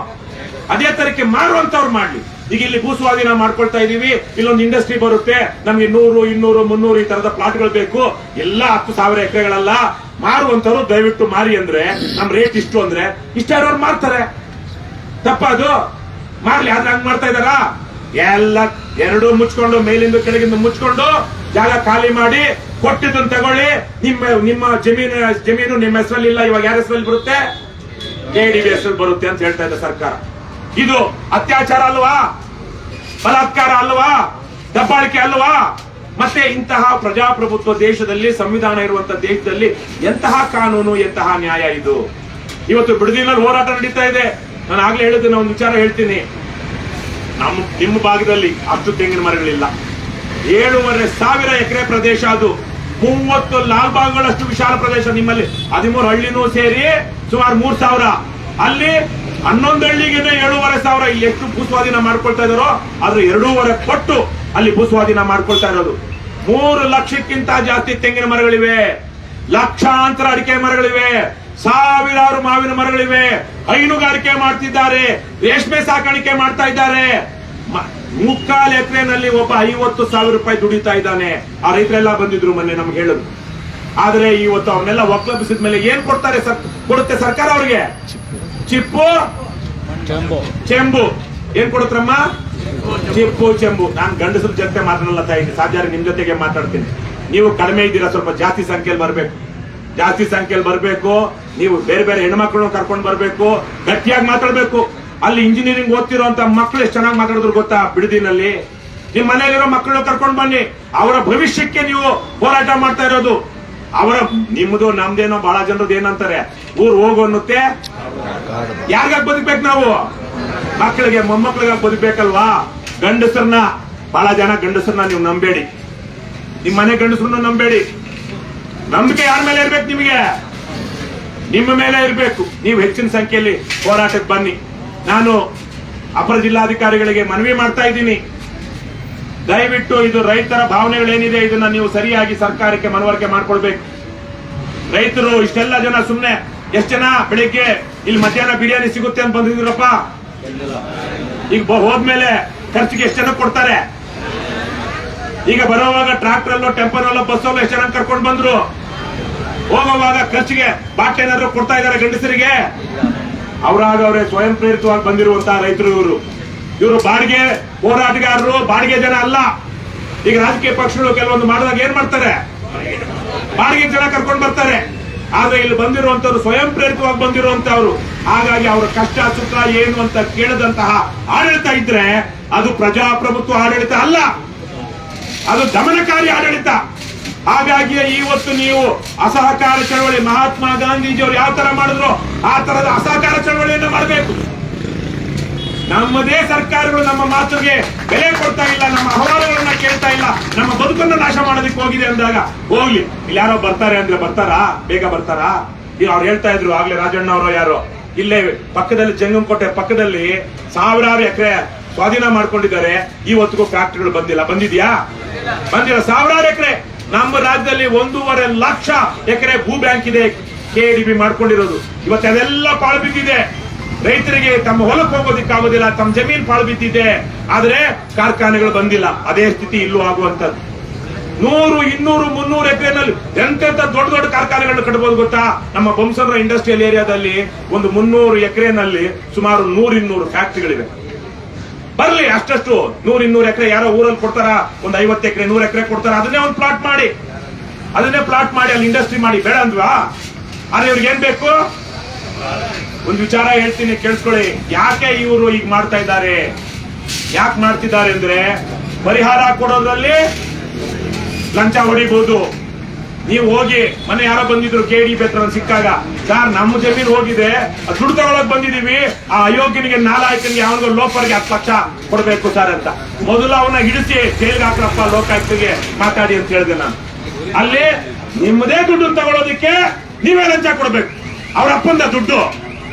ಅದೇ ತರಕ್ಕೆ ಮಾರುವಂತವ್ರು ಮಾಡ್ಲಿ. ಈಗ ಇಲ್ಲಿ ಭೂಸ್ವಾಧೀನ ಮಾಡ್ಕೊಳ್ತಾ ಇದೀವಿ, ಇಲ್ಲೊಂದು ಇಂಡಸ್ಟ್ರಿ ಬರುತ್ತೆ, ನಮ್ಗೆ 100, 200, 300 ಈ ತರದ ಪ್ಲಾಟ್ಗಳು ಬೇಕು, ಎಲ್ಲ 10,000 ಎಕರೆಗಳಲ್ಲ. ಮಾರುವಂತವ್ರು ದಯವಿಟ್ಟು ಮಾರಿ ಅಂದ್ರೆ, ನಮ್ ರೇಟ್ ಇಷ್ಟು ಅಂದ್ರೆ ಇಷ್ಟ ಇರೋರು ಮಾರ್ತಾರೆ. ತಪ್ಪದು? ಮಾಡ್ಲಿ. ಆದ್ರೆ ಹಂಗ್ ಮಾಡ್ತಾ ಇದಾರಾ? ಎಲ್ಲ ಎರಡೂ ಮುಚ್ಕೊಂಡು, ಮೇಲಿಂದ ಕೆಳಗಿಂದ ಮುಚ್ಕೊಂಡು ಜಾಗ ಖಾಲಿ ಮಾಡಿ ಕೊಟ್ಟಿದ್ದನ್ನು ತಗೊಳ್ಳಿ. ನಿಮ್ಮ ಜಮೀನು ನಿಮ್ಮ ಹೆಸರಲ್ಲಿ ಇಲ್ಲ, ಇವಾಗ ಯಾರ ಹೆಸರಲ್ಲಿ ಬರುತ್ತೆ? KDB ಹೆಸರಲ್ಲಿ ಬರುತ್ತೆ ಅಂತ ಹೇಳ್ತಾ ಇದೆ ಸರ್ಕಾರ. ಇದು ಅತ್ಯಾಚಾರ ಅಲ್ವಾ? ಬಲಾತ್ಕಾರ ಅಲ್ವಾ? ದಬ್ಬಾಳಿಕೆ ಅಲ್ವಾ? ಮತ್ತೆ ಇಂತಹ ಪ್ರಜಾಪ್ರಭುತ್ವ ದೇಶದಲ್ಲಿ, ಸಂವಿಧಾನ ಇರುವಂತ ದೇಶದಲ್ಲಿ ಎಂತಹ ಕಾನೂನು, ಎಂತಹ ನ್ಯಾಯ ಇದು? ಇವತ್ತು ಬಿಡದಿನಲ್ಲಿ ಹೋರಾಟ ನಡೀತಾ ಇದೆ. ನಾನು ಆಗ್ಲೇ ಹೇಳಿದ್ದೇನೆ, ಒಂದು ವಿಚಾರ ಹೇಳ್ತೀನಿ. ನಿಮ್ಮ ಭಾಗದಲ್ಲಿ ಅಷ್ಟು ತೆಂಗಿನ ಮರಗಳಿಲ್ಲ. 7,500 ಎಕರೆ ಪ್ರದೇಶ, ಅದು 30 ಲಾಲ್ಬಾಗ್ಗಳಷ್ಟು ವಿಶಾಲ ಪ್ರದೇಶ. ನಿಮ್ಮಲ್ಲಿ 13 ಹಳ್ಳಿನೂ ಸೇರಿ ಸುಮಾರು 3,000. ಅಲ್ಲಿ 11 ಹಳ್ಳಿಗೆ 7,500. ಇಲ್ಲಿ ಎಷ್ಟು ಭೂಸ್ವಾಧೀನ ಮಾಡ್ಕೊಳ್ತಾ ಇದಾರೋ ಅದ್ರ 2.5 ಪಟ್ಟು ಅಲ್ಲಿ ಭೂಸ್ವಾಧೀನ ಮಾಡ್ಕೊಳ್ತಾ ಇರೋದು. 3 ಲಕ್ಷಕ್ಕಿಂತ ಜಾಸ್ತಿ ತೆಂಗಿನ ಮರಗಳಿವೆ, ಲಕ್ಷಾಂತರ ಅಡಿಕೆ ಮರಗಳಿವೆ, ಸಾವಿರಾರು ಮಾವಿನ ಮರಗಳಿವೆ. ಹೈನುಗಾರಿಕೆ ಮಾಡ್ತಿದ್ದಾರೆ, ರೇಷ್ಮೆ ಸಾಕಾಣಿಕೆ ಮಾಡ್ತಾ ಇದ್ದಾರೆ. 3/4 ಎಕರೆನಲ್ಲಿ ಒಬ್ಬ 50,000 ರೂಪಾಯಿ ದುಡಿತಾ ಇದ್ದಾನೆ. ಆ ರೈತರೆಲ್ಲ ಬಂದಿದ್ರು ಮೊನ್ನೆ ನಮ್ಗೆ ಹೇಳುದು. ಆದ್ರೆ ಇವತ್ತು ಅವನ್ನೆಲ್ಲ ಒಕ್ಕಲಬ್ಬಿಸಿದ ಮೇಲೆ ಏನ್ ಕೊಡುತ್ತೆ ಸರ್ಕಾರ ಅವ್ರಿಗೆ? ಚಿಪ್ಪು ಚೆಂಬು. ಏನ್ ಕೊಡುತ್ತಮ್ಮ? ಚಿಪ್ಪು ಚೆಂಬು. ನಾನು ಗಂಡಸರ ಜೊತೆ ಮಾತನಾಡಲ್ಲ ತಾಯಿ, ಸಾಧ್ಯ ನಿಮ್ ಜೊತೆಗೆ ಮಾತಾಡ್ತೀನಿ. ನೀವು ಕಡಿಮೆ ಇದ್ದೀರಾ, ಸ್ವಲ್ಪ ಜಾಸ್ತಿ ಸಂಖ್ಯೆಯಲ್ಲಿ ಬರ್ಬೇಕು. ನೀವು ಬೇರೆ ಬೇರೆ ಹೆಣ್ಮಕ್ಳನ್ನ ಕರ್ಕೊಂಡು ಬರ್ಬೇಕು, ಗಟ್ಟಿಯಾಗಿ ಮಾತಾಡ್ಬೇಕು. ಅಲ್ಲಿ ಇಂಜಿನಿಯರಿಂಗ್ ಓದ್ತಿರೋಂತ ಮಕ್ಕಳು ಎಷ್ಟು ಚೆನ್ನಾಗಿ ಮಾತಾಡಿದ್ರು ಗೊತ್ತಾ? ಬಿಡದಿನಲ್ಲಿ ನಿಮ್ ಮನೆಯಲ್ಲಿರೋ ಮಕ್ಕಳನ್ನ ಕರ್ಕೊಂಡು ಬನ್ನಿ. ಅವರ ಭವಿಷ್ಯಕ್ಕೆ ನೀವು ಹೋರಾಟ ಮಾಡ್ತಾ ಇರೋದು. ನಿಮ್ದು ನಮ್ದೇನೋ ಬಹಳ ಜನರದ್ದು ಏನಂತಾರೆ, ಊರ್ ಹೋಗು ಅನ್ನುತ್ತೆ. ಯಾರಿಗಾಗ ಬದುಕ್ಬೇಕು ನಾವು? ಮಕ್ಕಳಿಗೆ, ಮೊಮ್ಮಕ್ಕಳಿಗಾಗಿ ಬದುಕ್ಬೇಕಲ್ವಾ? ಗಂಡಸರನ್ನ, ಬಹಳ ಜನ ಗಂಡಸರನ್ನ ನೀವು ನಂಬೇಡಿ, ನಿಮ್ ಮನೆ ಗಂಡಸರನ್ನ ನಂಬೇಡಿ. ನಂಬಿಕೆ ಯಾರ ಮೇಲೆ ಇರ್ಬೇಕು? ನಿಮಗೆ, ನಿಮ್ಮ ಮೇಲೆ ಇರಬೇಕು. ನೀವು ಹೆಚ್ಚಿನ ಸಂಖ್ಯೆಯಲ್ಲಿ ಹೋರಾಟಕ್ಕೆ ಬನ್ನಿ. ನಾನು ಅಪರ ಜಿಲ್ಲಾಧಿಕಾರಿಗಳಿಗೆ ಮನವಿ ಮಾಡ್ತಾ ಇದ್ದೀನಿ, ದಯವಿಟ್ಟು ಇದು ರೈತರ ಭಾವನೆಗಳೇನಿದೆ ಇದನ್ನ ನೀವು ಸರಿಯಾಗಿ ಸರ್ಕಾರಕ್ಕೆ ಮನವರಿಕೆ ಮಾಡ್ಕೊಳ್ಬೇಕು. ರೈತರು ಇಷ್ಟೆಲ್ಲ ಜನ ಸುಮ್ನೆ, ಎಷ್ಟು ಜನ ಬೆಳಿಗ್ಗೆ ಇಲ್ಲಿ ಮಧ್ಯಾಹ್ನ ಬಿರಿಯಾನಿ ಸಿಗುತ್ತೆ ಅಂತ ಬಂದಿದ್ರಪ್ಪ, ಈಗ ಹೋದ್ಮೇಲೆ ಖರ್ಚಿಗೆ ಎಷ್ಟು ಜನ ಕೊಡ್ತಾರೆ? ಈಗ ಬರೋವಾಗ ಟ್ರಾಕ್ಟರ್ ಟೆಂಪೋನಲ್ಲೋ ಬಸ್ಸಲ್ಲೋ ಎಷ್ಟು ಜನ ಕರ್ಕೊಂಡು ಬಂದ್ರು? ಹೋಗುವಾಗ ಖರ್ಚಿಗೆ ಬಾಟ್ ಏನಾದ್ರು ಕೊಡ್ತಾ ಇದಾರೆ ಗಂಡಸರಿಗೆ? ಅವರೇ ಸ್ವಯಂ ಪ್ರೇರಿತವಾಗಿ ಬಂದಿರುವಂತಹ ರೈತರು ಇವರು ಬಾಡಿಗೆ ಹೋರಾಟಗಾರರು, ಬಾಡಿಗೆ ಜನ ಅಲ್ಲ. ಈಗ ರಾಜಕೀಯ ಪಕ್ಷಗಳು ಕೆಲವೊಂದು ಮಾಡಿದಾಗ ಏನ್ ಮಾಡ್ತಾರೆ? ಬಾಡಿಗೆ ಜನ ಕರ್ಕೊಂಡು ಬರ್ತಾರೆ. ಆದ್ರೆ ಇಲ್ಲಿ ಬಂದಿರುವಂತವ್ರು ಸ್ವಯಂ ಪ್ರೇರಿತವಾಗಿ ಬಂದಿರುವಂತವ್ರು. ಹಾಗಾಗಿ ಅವರ ಕಷ್ಟ ಸುಖ ಏನು ಅಂತ ಕೇಳದಂತಹ ಆಡಳಿತ ಇದ್ರೆ ಅದು ಪ್ರಜಾಪ್ರಭುತ್ವ ಆಡಳಿತ ಅಲ್ಲ, ಅದು ದಮನಕಾರಿ ಆಡಳಿತ. ಹಾಗಾಗಿ ಇವತ್ತು ನೀವು ಅಸಹಕಾರ ಚಳವಳಿ, ಮಹಾತ್ಮ ಗಾಂಧೀಜಿಯವರು ಯಾವ ತರ ಮಾಡಿದ್ರು ಆ ತರದ ಅಸಹಕಾರ ಚಳವಳಿಯನ್ನು ಮಾಡಬೇಕು. ನಮ್ಮದೇ ಸರ್ಕಾರಗಳು ನಮ್ಮ ಮಾತುಗೆ ಬೆಲೆ ಕೊಡ್ತಾ ಇಲ್ಲ, ನಮ್ಮ ಅಹವಾಲುಗಳನ್ನ ಕೇಳ್ತಾ ಇಲ್ಲ, ನಮ್ಮ ಬದುಕನ್ನು ನಾಶ ಮಾಡೋದಕ್ಕೆ ಹೋಗಿದೆ ಅಂದಾಗ ಹೋಗ್ಲಿ. ಇಲ್ಲಿ ಯಾರೋ ಬರ್ತಾರೆ ಅಂದ್ರೆ ಬರ್ತಾರಾ? ಬೇಗ ಬರ್ತಾರಾ? ಈಗ ಅವ್ರು ಹೇಳ್ತಾ ಇದ್ರು ಆಗ್ಲೇ, ರಾಜಣ್ಣ ಅವರು ಯಾರೋ ಇಲ್ಲೇ ಪಕ್ಕದಲ್ಲಿ ಜಂಗಮಕೋಟೆ ಪಕ್ಕದಲ್ಲಿ ಸಾವಿರಾರು ಎಕರೆ ಸ್ವಾಧೀನ ಮಾಡ್ಕೊಂಡಿದ್ದಾರೆ. ಇವತ್ತಿಗೂ ಫ್ಯಾಕ್ಟರಿಗಳು ಬಂದಿಲ್ಲ. ಬಂದಿದ್ಯಾ? ಸಾವಿರಾರು ಎಕರೆ. ನಮ್ಮ ರಾಜ್ಯದಲ್ಲಿ 1.5 ಲಕ್ಷ ಎಕರೆ ಭೂ ಬ್ಯಾಂಕ್ ಇದೆ, KDB ಮಾಡ್ಕೊಂಡಿರೋದು. ಇವತ್ತು ಅದೆಲ್ಲ ಪಾಳು ಬಿದ್ದಿದೆ. ರೈತರಿಗೆ ತಮ್ಮ ಹೊಲಕ್ಕೆ ಹೋಗೋದಿಕ್ಕಾಗೋದಿಲ್ಲ, ತಮ್ಮ ಜಮೀನು ಪಾಳು ಬಿದ್ದಿದೆ. ಆದ್ರೆ ಕಾರ್ಖಾನೆಗಳು ಬಂದಿಲ್ಲ. ಅದೇ ಸ್ಥಿತಿ ಇಲ್ಲೂ ಆಗುವಂತದ್ದು. 100, 200, 300 ಎಕರೆನಲ್ಲಿ ಎಂತೆಂತ ದೊಡ್ಡ ದೊಡ್ಡ ಕಾರ್ಖಾನೆಗಳನ್ನು ಕಟ್ಟಬಹುದು ಗೊತ್ತಾ? ನಮ್ಮ ಬೊಮ್ಮಸಂದ್ರ ಇಂಡಸ್ಟ್ರಿಯಲ್ ಏರಿಯಾದಲ್ಲಿ ಒಂದು 300 ಎಕರೆನಲ್ಲಿ ಸುಮಾರು 100-200 ಫ್ಯಾಕ್ಟರಿಗಳಿವೆ. ಬರ್ಲಿ, ಅಷ್ಟು 100-200 ಎಕರೆ ಯಾರೋ ಊರಲ್ಲಿ ಕೊಡ್ತಾರ, ಒಂದು 50 ಎಕರೆ 100 ಎಕರೆ ಕೊಡ್ತಾರ. ಅದನ್ನೇ ಒಂದು ಪ್ಲಾಟ್ ಮಾಡಿ ಅಲ್ಲಿ ಇಂಡಸ್ಟ್ರಿ ಮಾಡಿ, ಬೇಡ ಅಂದ್ವಾ? ಆದ್ರೆ ಇವ್ರಿಗೆ ಏನ್ ಬೇಕು? ಒಂದು ವಿಚಾರ ಹೇಳ್ತೀನಿ, ಕೇಳಿಸ್ಕೊಳ್ಳಿ. ಯಾಕೆ ಇವರು ಈಗ ಮಾಡ್ತಾ ಇದ್ದಾರೆ? ಯಾಕೆ ಮಾಡ್ತಿದ್ದಾರೆ ಅಂದ್ರೆ, ಪರಿಹಾರ ಕೊಡೋದ್ರಲ್ಲಿ ಲಂಚ ಹೊಡಿಬಹುದು. ನೀವು ಹೋಗಿ, ಮನೆ ಯಾರೋ ಬಂದಿದ್ರು KDB ಹತ್ರ ಸಿಕ್ಕಾಗ, ಸರ್ ನಮ್ಮ ಜಮೀನು ಹೋಗಿದೆ, ದುಡ್ಡು ತಗೊಳಕ್ ಬಂದಿದೀವಿ, ಆ ಅಯೋಗ್ಯನಿಗೆ ನಾಲಾಯಕನಿಗೆ ಅವನಿಗೆ ಲೋಪರ್ಗೆ 10 ಲಕ್ಷ ಕೊಡ್ಬೇಕು ಸರ್ ಅಂತ. ಮೊದಲು ಅವನ ಹಿಡಿಸಿ ಜೈಲ್ಗೆ ಹಾಕ್ರಪ್ಪ, ಲೋಕಾಯುಕ್ತಗೆ ಮಾತಾಡಿ ಅಂತ ಹೇಳಿದೆ ನಾನು. ಅಲ್ಲಿ ನಿಮ್ಮದೇ ದುಡ್ಡು ತಗೊಳ್ಳೋದಿಕ್ಕೆ ನೀವೇ ಲಂಚ ಕೊಡ್ಬೇಕು. ಅವ್ರ ಅಪ್ಪಂದ ದುಡ್ಡು,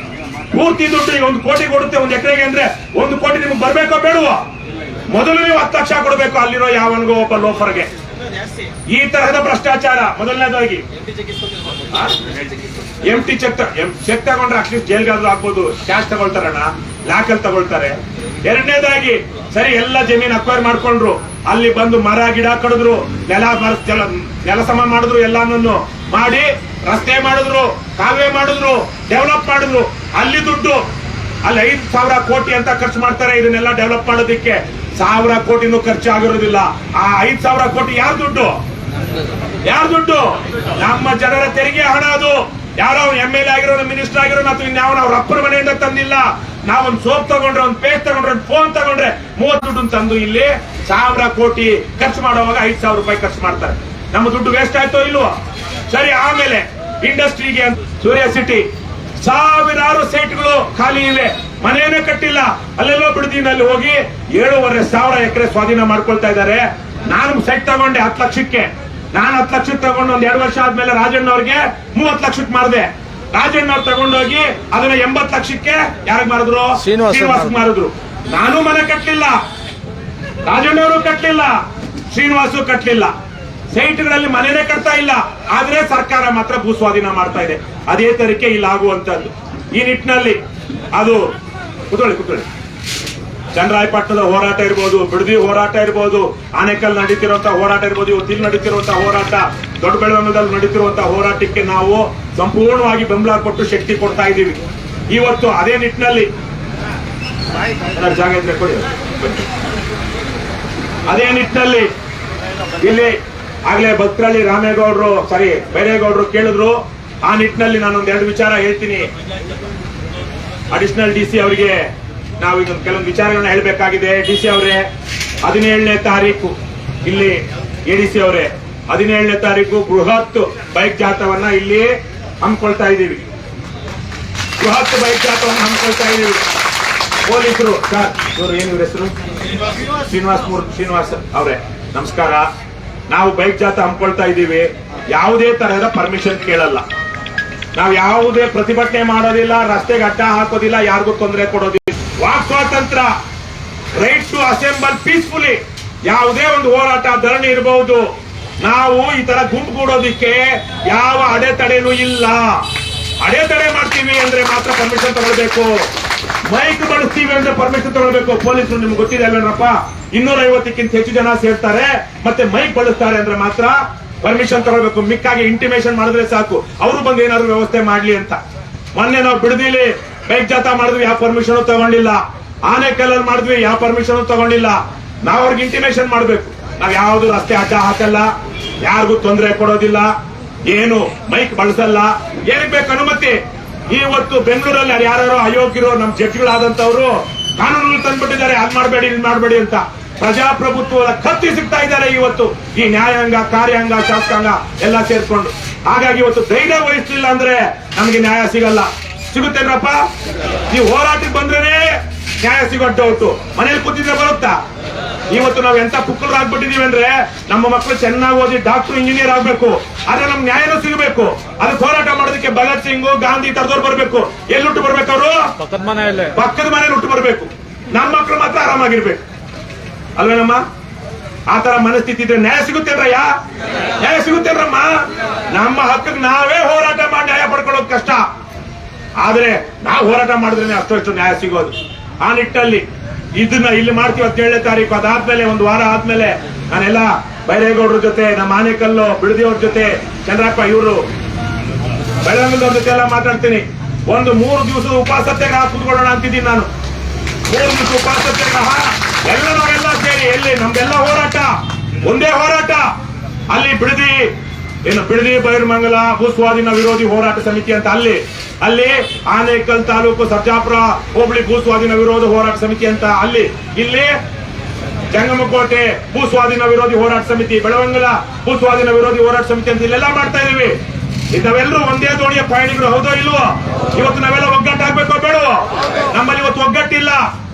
ಪೂರ್ತಿ ದುಡ್ಡು. ಈಗ 1 ಕೋಟಿ ಕೊಡುತ್ತೆ 1 ಎಕರೆಗೆ ಅಂದ್ರೆ 1 ಕೋಟಿ ನಿಮ್ಗೆ ಬರ್ಬೇಕೋ ಬೇಡವೋ? ಮೊದಲು ನೀವು 10 ಲಕ್ಷ ಕೊಡಬೇಕು ಅಲ್ಲಿರೋ ಯಾವನ್ಗೋ ಒಬ್ಬ ಲೋಫರ್ಗೆ. ಈ ತರಹದ ಭ್ರಷ್ಟಾಚಾರ. ಮೊದಲನೇದಾಗಿ ಎಂಟಿ ಚೆಕ್ ತಗೊಂಡ್ರೆ ಅಟ್ಲೀಸ್ಟ್ ಜೈಲ್ಗಾದ್ರೂ ಆಗ್ಬೋದು. ಕ್ಯಾಶ್ ತಗೊಳ್ತಾರಣ್ಣ, ಲಾಕಲ್ಲಿ ತಗೊಳ್ತಾರೆ. ಎರಡನೇದಾಗಿ ಸರಿ ಎಲ್ಲ ಜಮೀನ್ ಅಕ್ವೈರ್ ಮಾಡ್ಕೊಂಡ್ರು, ಅಲ್ಲಿ ಬಂದು ಮರ ಗಿಡ ಕಡಿದ್ರು, ನೆಲ ಸಮ ಮಾಡಿದ್ರು, ಎಲ್ಲಾನು ಮಾಡಿ ರಸ್ತೆ ಮಾಡಿದ್ರು, ಕಾಲುವೆ ಮಾಡಿದ್ರು, ಡೆವಲಪ್ ಮಾಡಿದ್ರು. ಅಲ್ಲಿ ದುಡ್ಡು ಅಲ್ಲಿ 5,000 ಕೋಟಿ ಅಂತ ಖರ್ಚು ಮಾಡ್ತಾರೆ ಇದನ್ನೆಲ್ಲ ಡೆವಲಪ್ ಮಾಡೋದಿಕ್ಕೆ. 1,000 ಕೋಟಿನೂ ಖರ್ಚು ಆಗಿರೋದಿಲ್ಲ. ಆ 5,000 ಕೋಟಿ ಯಾರ ದುಡ್ಡು? ನಮ್ಮ ಜನರ ತೆರಿಗೆ ಹಣ. ಅದು ಯಾರೋ MLA ಆಗಿರೋ, ಮಿನಿಸ್ಟರ್ ಆಗಿರೋ ಅಥವಾ ಇನ್ಯಾವ ಅವ್ರ ಅಪ್ಪರ ಮನೆಯಿಂದ ತಂದಿಲ್ಲ. ನಾವೊಂದು ಸೋಪ್ ತಗೊಂಡ್ರೆ, ಒಂದು ಪೇಸ್ಟ್ ತಗೊಂಡ್ರೆ, ಒಂದು ಫೋನ್ ತಗೊಂಡ್ರೆ 30 ದುಡ್ಡು ತಂದು ಇಲ್ಲಿ 1,000 ಕೋಟಿ ಖರ್ಚು ಮಾಡುವಾಗ 5,000 ರೂಪಾಯಿ ಖರ್ಚು ಮಾಡ್ತಾರೆ. ನಮ್ಮ ದುಡ್ಡು ವೇಸ್ಟ್ ಆಯ್ತೋ ಇಲ್ವೋ? ಸರಿ. ಆಮೇಲೆ ಇಂಡಸ್ಟ್ರಿಗೆ ಸೂರ್ಯ ಸಿಟಿ ಸಾವಿರಾರು ಸೈಟ್ಗಳು ಖಾಲಿ ಇವೆ, ಮನೆಯೇ ಕಟ್ಟಿಲ್ಲ. ಅಲ್ಲೆಲ್ಲೋ ಬಿಡದಿನಲ್ಲಿ ಹೋಗಿ 7,500 ಎಕರೆ ಸ್ವಾಧೀನ ಮಾಡ್ಕೊಳ್ತಾ ಇದ್ದಾರೆ. ನಾನು ಸೈಟ್ ತಗೊಂಡೆ 10 ಲಕ್ಷಕ್ಕೆ. ನಾನು 10 ಲಕ್ಷಕ್ಕೆ ತಗೊಂಡು ಒಂದ್ 2 ವರ್ಷ ಆದ್ಮೇಲೆ ರಾಜಣ್ಣ ಅವ್ರಿಗೆ 30 ಲಕ್ಷಕ್ಕೆ ಮಾರಿದೆ. ರಾಜಣ್ಣ ಅವ್ರು ತಗೊಂಡೋಗಿ ಅದನ್ನ 80 ಲಕ್ಷಕ್ಕೆ ಯಾರಿಗೆ ಮಾರಿದ್ರು? ಶ್ರೀನಿವಾಸ್ ಮಾರಿದ್ರು. ನಾನು ಮನೆ ಕಟ್ಟಲಿಲ್ಲ, ರಾಜಣ್ಣ ಅವರು ಕಟ್ಟಲಿಲ್ಲ, ಶ್ರೀನಿವಾಸು ಕಟ್ಟಲಿಲ್ಲ. ಸೈಟ್ಗಳಲ್ಲಿ ಮನೆನೇ ಕಟ್ತಾ ಇಲ್ಲ. ಆದ್ರೆ ಸರ್ಕಾರ ಮಾತ್ರ ಭೂ ಸ್ವಾಧೀನ ಮಾಡ್ತಾ ಇದೆ. ಅದೇ ತರಕ್ಕೆ ಇಲ್ಲಿ ಆಗುವಂತದ್ದು. ಈ ನಿಟ್ಟಿನಲ್ಲಿ ಅದು ಕೂತ್ಕೊಳ್ಳಿ. ಚನ್ನರಾಯಪಟ್ಟಣದ ಹೋರಾಟ ಇರ್ಬೋದು, ಬಿಡದಿ ಹೋರಾಟ ಇರ್ಬೋದು, ಆನೇಕಲ್ ನಡೀತಿರುವಂತಹ ಹೋರಾಟ ಇರ್ಬೋದು, ಇವತ್ತು ಇಲ್ಲಿ ನಡೀತಿರುವಂತಹ ಹೋರಾಟ, ದೊಡ್ಡ ಬೆಳವಣಿಗೆದಲ್ಲಿ ನಡೀತಿರುವಂತಹ ಹೋರಾಟಕ್ಕೆ ನಾವು ಸಂಪೂರ್ಣವಾಗಿ ಬೆಂಬಲ ಕೊಟ್ಟು ಶಕ್ತಿ ಕೊಡ್ತಾ ಇದ್ದೀವಿ. ಇವತ್ತು ಅದೇ ನಿಟ್ಟಿನಲ್ಲಿ ಜಾಗ ಇದ್ರೆ ಕೊಡಿ. ಅದೇ ನಿಟ್ಟಿನಲ್ಲಿ ಇಲ್ಲಿ ಆಗ್ಲೇ ಭಕ್ತರಳ್ಳಿ ಬೈರೇಗೌಡರು ಕೇಳಿದ್ರು. ಆ ನಿಟ್ಟಿನಲ್ಲಿ ನಾನೊಂದ್ 2 ವಿಚಾರ ಹೇಳ್ತೀನಿ. ಅಡಿಷನಲ್ DC ಅವರಿಗೆ ನಾವು ಈಗ ಕೆಲವೊಂದು ವಿಚಾರಗಳನ್ನ ಹೇಳ್ಬೇಕಾಗಿದೆ. DC ಅವರೇ 17ನೇ ತಾರೀಕು ಇಲ್ಲಿ ADC ಅವರೇ 17ನೇ ತಾರೀಕು ಬೃಹತ್ ಬೈಕ್ ಜಾಥವನ್ನ ಇಲ್ಲಿ ಹಮ್ಮಿಕೊಳ್ತಾ ಇದ್ದೀವಿ. ಪೊಲೀಸರು ಸರ್, ಇವರು ಏನು ಹೆಸರು? ಶ್ರೀನಿವಾಸ್ ಅವರೇ ನಮಸ್ಕಾರ. ನಾವು ಬೈಕ್ ಜಾಥಾ ಹಮ್ಮಿಕೊಳ್ತಾ ಇದ್ದೀವಿ. ಯಾವುದೇ ತರಹದ ಪರ್ಮಿಷನ್ ಕೇಳಲ್ಲ. ನಾವು ಯಾವುದೇ ಪ್ರತಿಭಟನೆ ಮಾಡೋದಿಲ್ಲ, ರಸ್ತೆಗೆ ಅಡ್ಡ ಹಾಕೋದಿಲ್ಲ, ಯಾರಿಗೂ ತೊಂದರೆ ಕೊಡೋದಿಲ್ಲ. ವಾಕ್ ಸ್ವಾತಂತ್ರ್ಯ, ರೈಟ್ ಟು ಅಸೆಂಬಲ್ ಪೀಸ್ಫುಲಿ. ಯಾವುದೇ ಒಂದು ಹೋರಾಟ, ಧರಣಿ ಇರಬಹುದು. ನಾವು ಈ ತರ ಗುಂಪುಗೂಡೋದಿಕ್ಕೆ ಯಾವ ಅಡೆತಡೆನೂ ಇಲ್ಲ. ಅಡೆತಡೆ ಮಾಡ್ತೀವಿ ಅಂದ್ರೆ ಮಾತ್ರ ಪರ್ಮಿಷನ್ ತಗೊಳ್ಬೇಕು. ಮೈಕ್ ಬಳಸ್ತೀವಿ ಅಂದ್ರೆ ಪರ್ಮಿಷನ್ ತಗೊಳ್ಬೇಕು. ಪೊಲೀಸರು ನಿಮ್ಗೆ ಗೊತ್ತಿದೆ ಅಲ್ವೇನಪ್ಪ, 250ಕ್ಕಿಂತ ಹೆಚ್ಚು ಜನ ಸೇರ್ತಾರೆ ಮತ್ತೆ ಮೈಕ್ ಬಳಸ್ತಾರೆ ಅಂದ್ರೆ ಮಾತ್ರ ಪರ್ಮಿಷನ್ ತಗೊಳ್ಬೇಕು. ಮಿಕ್ಕಾಗಿ ಇಂಟಿಮೇಷನ್ ಮಾಡಿದ್ರೆ ಸಾಕು, ಅವರು ಬಂದು ಏನಾದ್ರು ವ್ಯವಸ್ಥೆ ಮಾಡ್ಲಿ ಅಂತ. ಮೊನ್ನೆ ನಾವು ಬಿಡದಿಲಿ ಬೈಕ್ ಜಾಥಾ ಮಾಡಿದ್ವಿ, ಯಾವ ಪರ್ಮಿಷನ್ ತಗೊಂಡಿಲ್ಲ. ಆನೇಕಲ್ಲಲ್ಲಿ ಮಾಡಿದ್ವಿ, ಯಾವ ಪರ್ಮಿಷನ್ ತಗೊಂಡಿಲ್ಲ. ನಾವು ಅವ್ರಿಗೆ ಇಂಟಿಮೇಷನ್ ಮಾಡ್ಬೇಕು. ನಾವ್ ಯಾವ್ದು ರಸ್ತೆ ಅಡ್ಡ ಹಾಕಲ್ಲ, ಯಾರಿಗೂ ತೊಂದರೆ ಕೊಡೋದಿಲ್ಲ, ಏನು ಮೈಕ್ ಬಳಸಲ್ಲ. ಏನಕ್ಕೆ ಬೇಕು ಅನುಮತಿ? ಇವತ್ತು ಬೆಂಗಳೂರಲ್ಲಿ ಯಾರು ಅಯೋಗ್ಯರು ನಮ್ಮ ಜಡ್ಜ್ಗಳಾದಂತವ್ರು ಕಾನೂನು ತಂದ್ಬಿಟ್ಟಿದ್ದಾರೆ, ಅದ್ ಮಾಡಬೇಡಿ ಇಲ್ಲಿ ಮಾಡಬೇಡಿ ಅಂತ. ಪ್ರಜಾಪ್ರಭುತ್ವದ ಕತ್ತಿ ಸಿಗ್ತಾ ಇದ್ದಾರೆ ಇವತ್ತು ಈ ನ್ಯಾಯಾಂಗ, ಕಾರ್ಯಾಂಗ, ಶಾಸಕಾಂಗ ಎಲ್ಲ ಸೇರ್ಕೊಂಡು. ಹಾಗಾಗಿ ಇವತ್ತು ಧೈರ್ಯ ವಹಿಸಲಿಲ್ಲ ಅಂದ್ರೆ ನಮ್ಗೆ ನ್ಯಾಯ ಸಿಗಲ್ಲ. ಸಿಗುತ್ತೇನ್ರಪ್ಪ? ನೀವು ಹೋರಾಟಕ್ಕೆ ಬಂದ್ರೇನೆ ನ್ಯಾಯ ಸಿಗೋಟ್ಟು ಹೊತ್ತು ಮನೇಲಿ ಕೂತಿದ್ರೆ ಬರುತ್ತಾ? ಇವತ್ತು ನಾವ್ ಎಂತ ಪುಕ್ಕಳರಾಗ್ಬಿಟ್ಟಿದೀವಿ ಅಂದ್ರೆ ನಮ್ಮ ಮಕ್ಕಳು ಚೆನ್ನಾಗಿ ಓದಿ ಡಾಕ್ಟರ್, ಇಂಜಿನಿಯರ್ ಆಗ್ಬೇಕು, ಆದ್ರೆ ನಮ್ ನ್ಯಾಯನೂ ಸಿಗಬೇಕು. ಅದಕ್ಕೆ ಹೋರಾಟ ಮಾಡೋದಕ್ಕೆ ಭಗತ್ ಸಿಂಗ್, ಗಾಂಧಿ ತರದವ್ರು ಬರ್ಬೇಕು. ಎಲ್ಲಿ ಹುಟ್ಟು ಬರ್ಬೇಕು? ಅವರು ಪಕ್ಕದ ಮನೇಲಿ ಹುಟ್ಟು ಬರ್ಬೇಕು. ನಮ್ಮ ಮಕ್ಕಳು ಮಾತ್ರ ಆರಾಮಾಗಿರ್ಬೇಕು ಅಲ್ವೇನಮ್ಮ? ಆ ತರ ಮನಸ್ಥಿತಿ ಇದ್ರೆ ನ್ಯಾಯ ಸಿಗುತ್ತೇನ್ರಯ್ಯ? ನ್ಯಾಯ ಸಿಗುತ್ತೇನ್ರಮ್ಮ? ನಮ್ಮ ಹಕ್ಕಕ್ಕೆ ನಾವೇ ಹೋರಾಟ ಮಾಡಿ ನ್ಯಾಯ ಪಡ್ಕೊಳ್ಳೋದು ಕಷ್ಟ. ಆದ್ರೆ ನಾವು ಹೋರಾಟ ಮಾಡಿದ್ರೆ ಅಷ್ಟು ನ್ಯಾಯ ಸಿಗೋದು. ಆ ನಿಟ್ಟಲ್ಲಿ ಇದನ್ನ ಇಲ್ಲಿ ಮಾಡ್ತೀವಿ 17ನೇ ತಾರೀಕು. ಅದಾದ್ಮೇಲೆ ಒಂದು ವಾರ ಆದ್ಮೇಲೆ ನಾನೆಲ್ಲ ಬೈರೇಗೌಡರ ಜೊತೆ, ನಮ್ಮ ಆನೇಕಲ್ಲು ಬಿಡದಿಯವ್ರ ಜೊತೆ, ಚಂದ್ರಪ್ಪ ಇವರು ಬೆಳಗಾವಿಯವ್ರ ಜೊತೆ ಎಲ್ಲ ಮಾತಾಡ್ತೀನಿ. ಒಂದು 3 ದಿವಸದ ಉಪವಾಸ ಸತ್ಯಾಗ್ರಹ ಕೂತ್ಕೊಳ್ಳೋಣ ಅಂತಿದ್ದೀನಿ ನಾನು. 3 ದಿವಸ ಉಪವಾಸ ಸತ್ಯಾಗ್ರಹ ನಾವೆಲ್ಲ ಸೇರಿ, ಎಲ್ಲಿ ನಮ್ದೆಲ್ಲ ಹೋರಾಟ ಒಂದೇ ಹೋರಾಟ. ಅಲ್ಲಿ ಬಿಡದಿ ಬೈರಮಂಗಲ ಭೂ ಸ್ವಾಧೀನ ವಿರೋಧಿ ಹೋರಾಟ ಸಮಿತಿ ಅಂತ ಅಲ್ಲಿ ಆನೇಕಲ್ ತಾಲೂಕು ಸರ್ಜಾಪುರ ಹೋಬಳಿ ಭೂ ಸ್ವಾಧೀನ ವಿರೋಧ ಹೋರಾಟ ಸಮಿತಿ ಅಂತ ಇಲ್ಲಿ ಜಂಗಮಕೋಟೆ ಭೂ ಸ್ವಾಧೀನ ವಿರೋಧಿ ಹೋರಾಟ ಸಮಿತಿ, ಬೆಳವಂಗಲ ಭೂ ಸ್ವಾಧೀನ ವಿರೋಧಿ ಹೋರಾಟ ಸಮಿತಿ ಅಂತ ಇಲ್ಲೆಲ್ಲ ಮಾಡ್ತಾ ಇದೀವಿ. ನಾವೆಲ್ಲರೂ ಒಂದೇ ದೋಣಿಯ ಪಯಣಿಗರು, ಹೌದೋ ಇಲ್ವೋ? ಇವತ್ತು ನಾವೆಲ್ಲ ಒಗ್ಗಟ್ಟಾಗ್ಬೇಕೋ ಬೇಡವೋ? ನಮ್ಮಲ್ಲಿ ಇವತ್ತು ಒಗ್ಗಟ್ಟಿಲ್ಲ.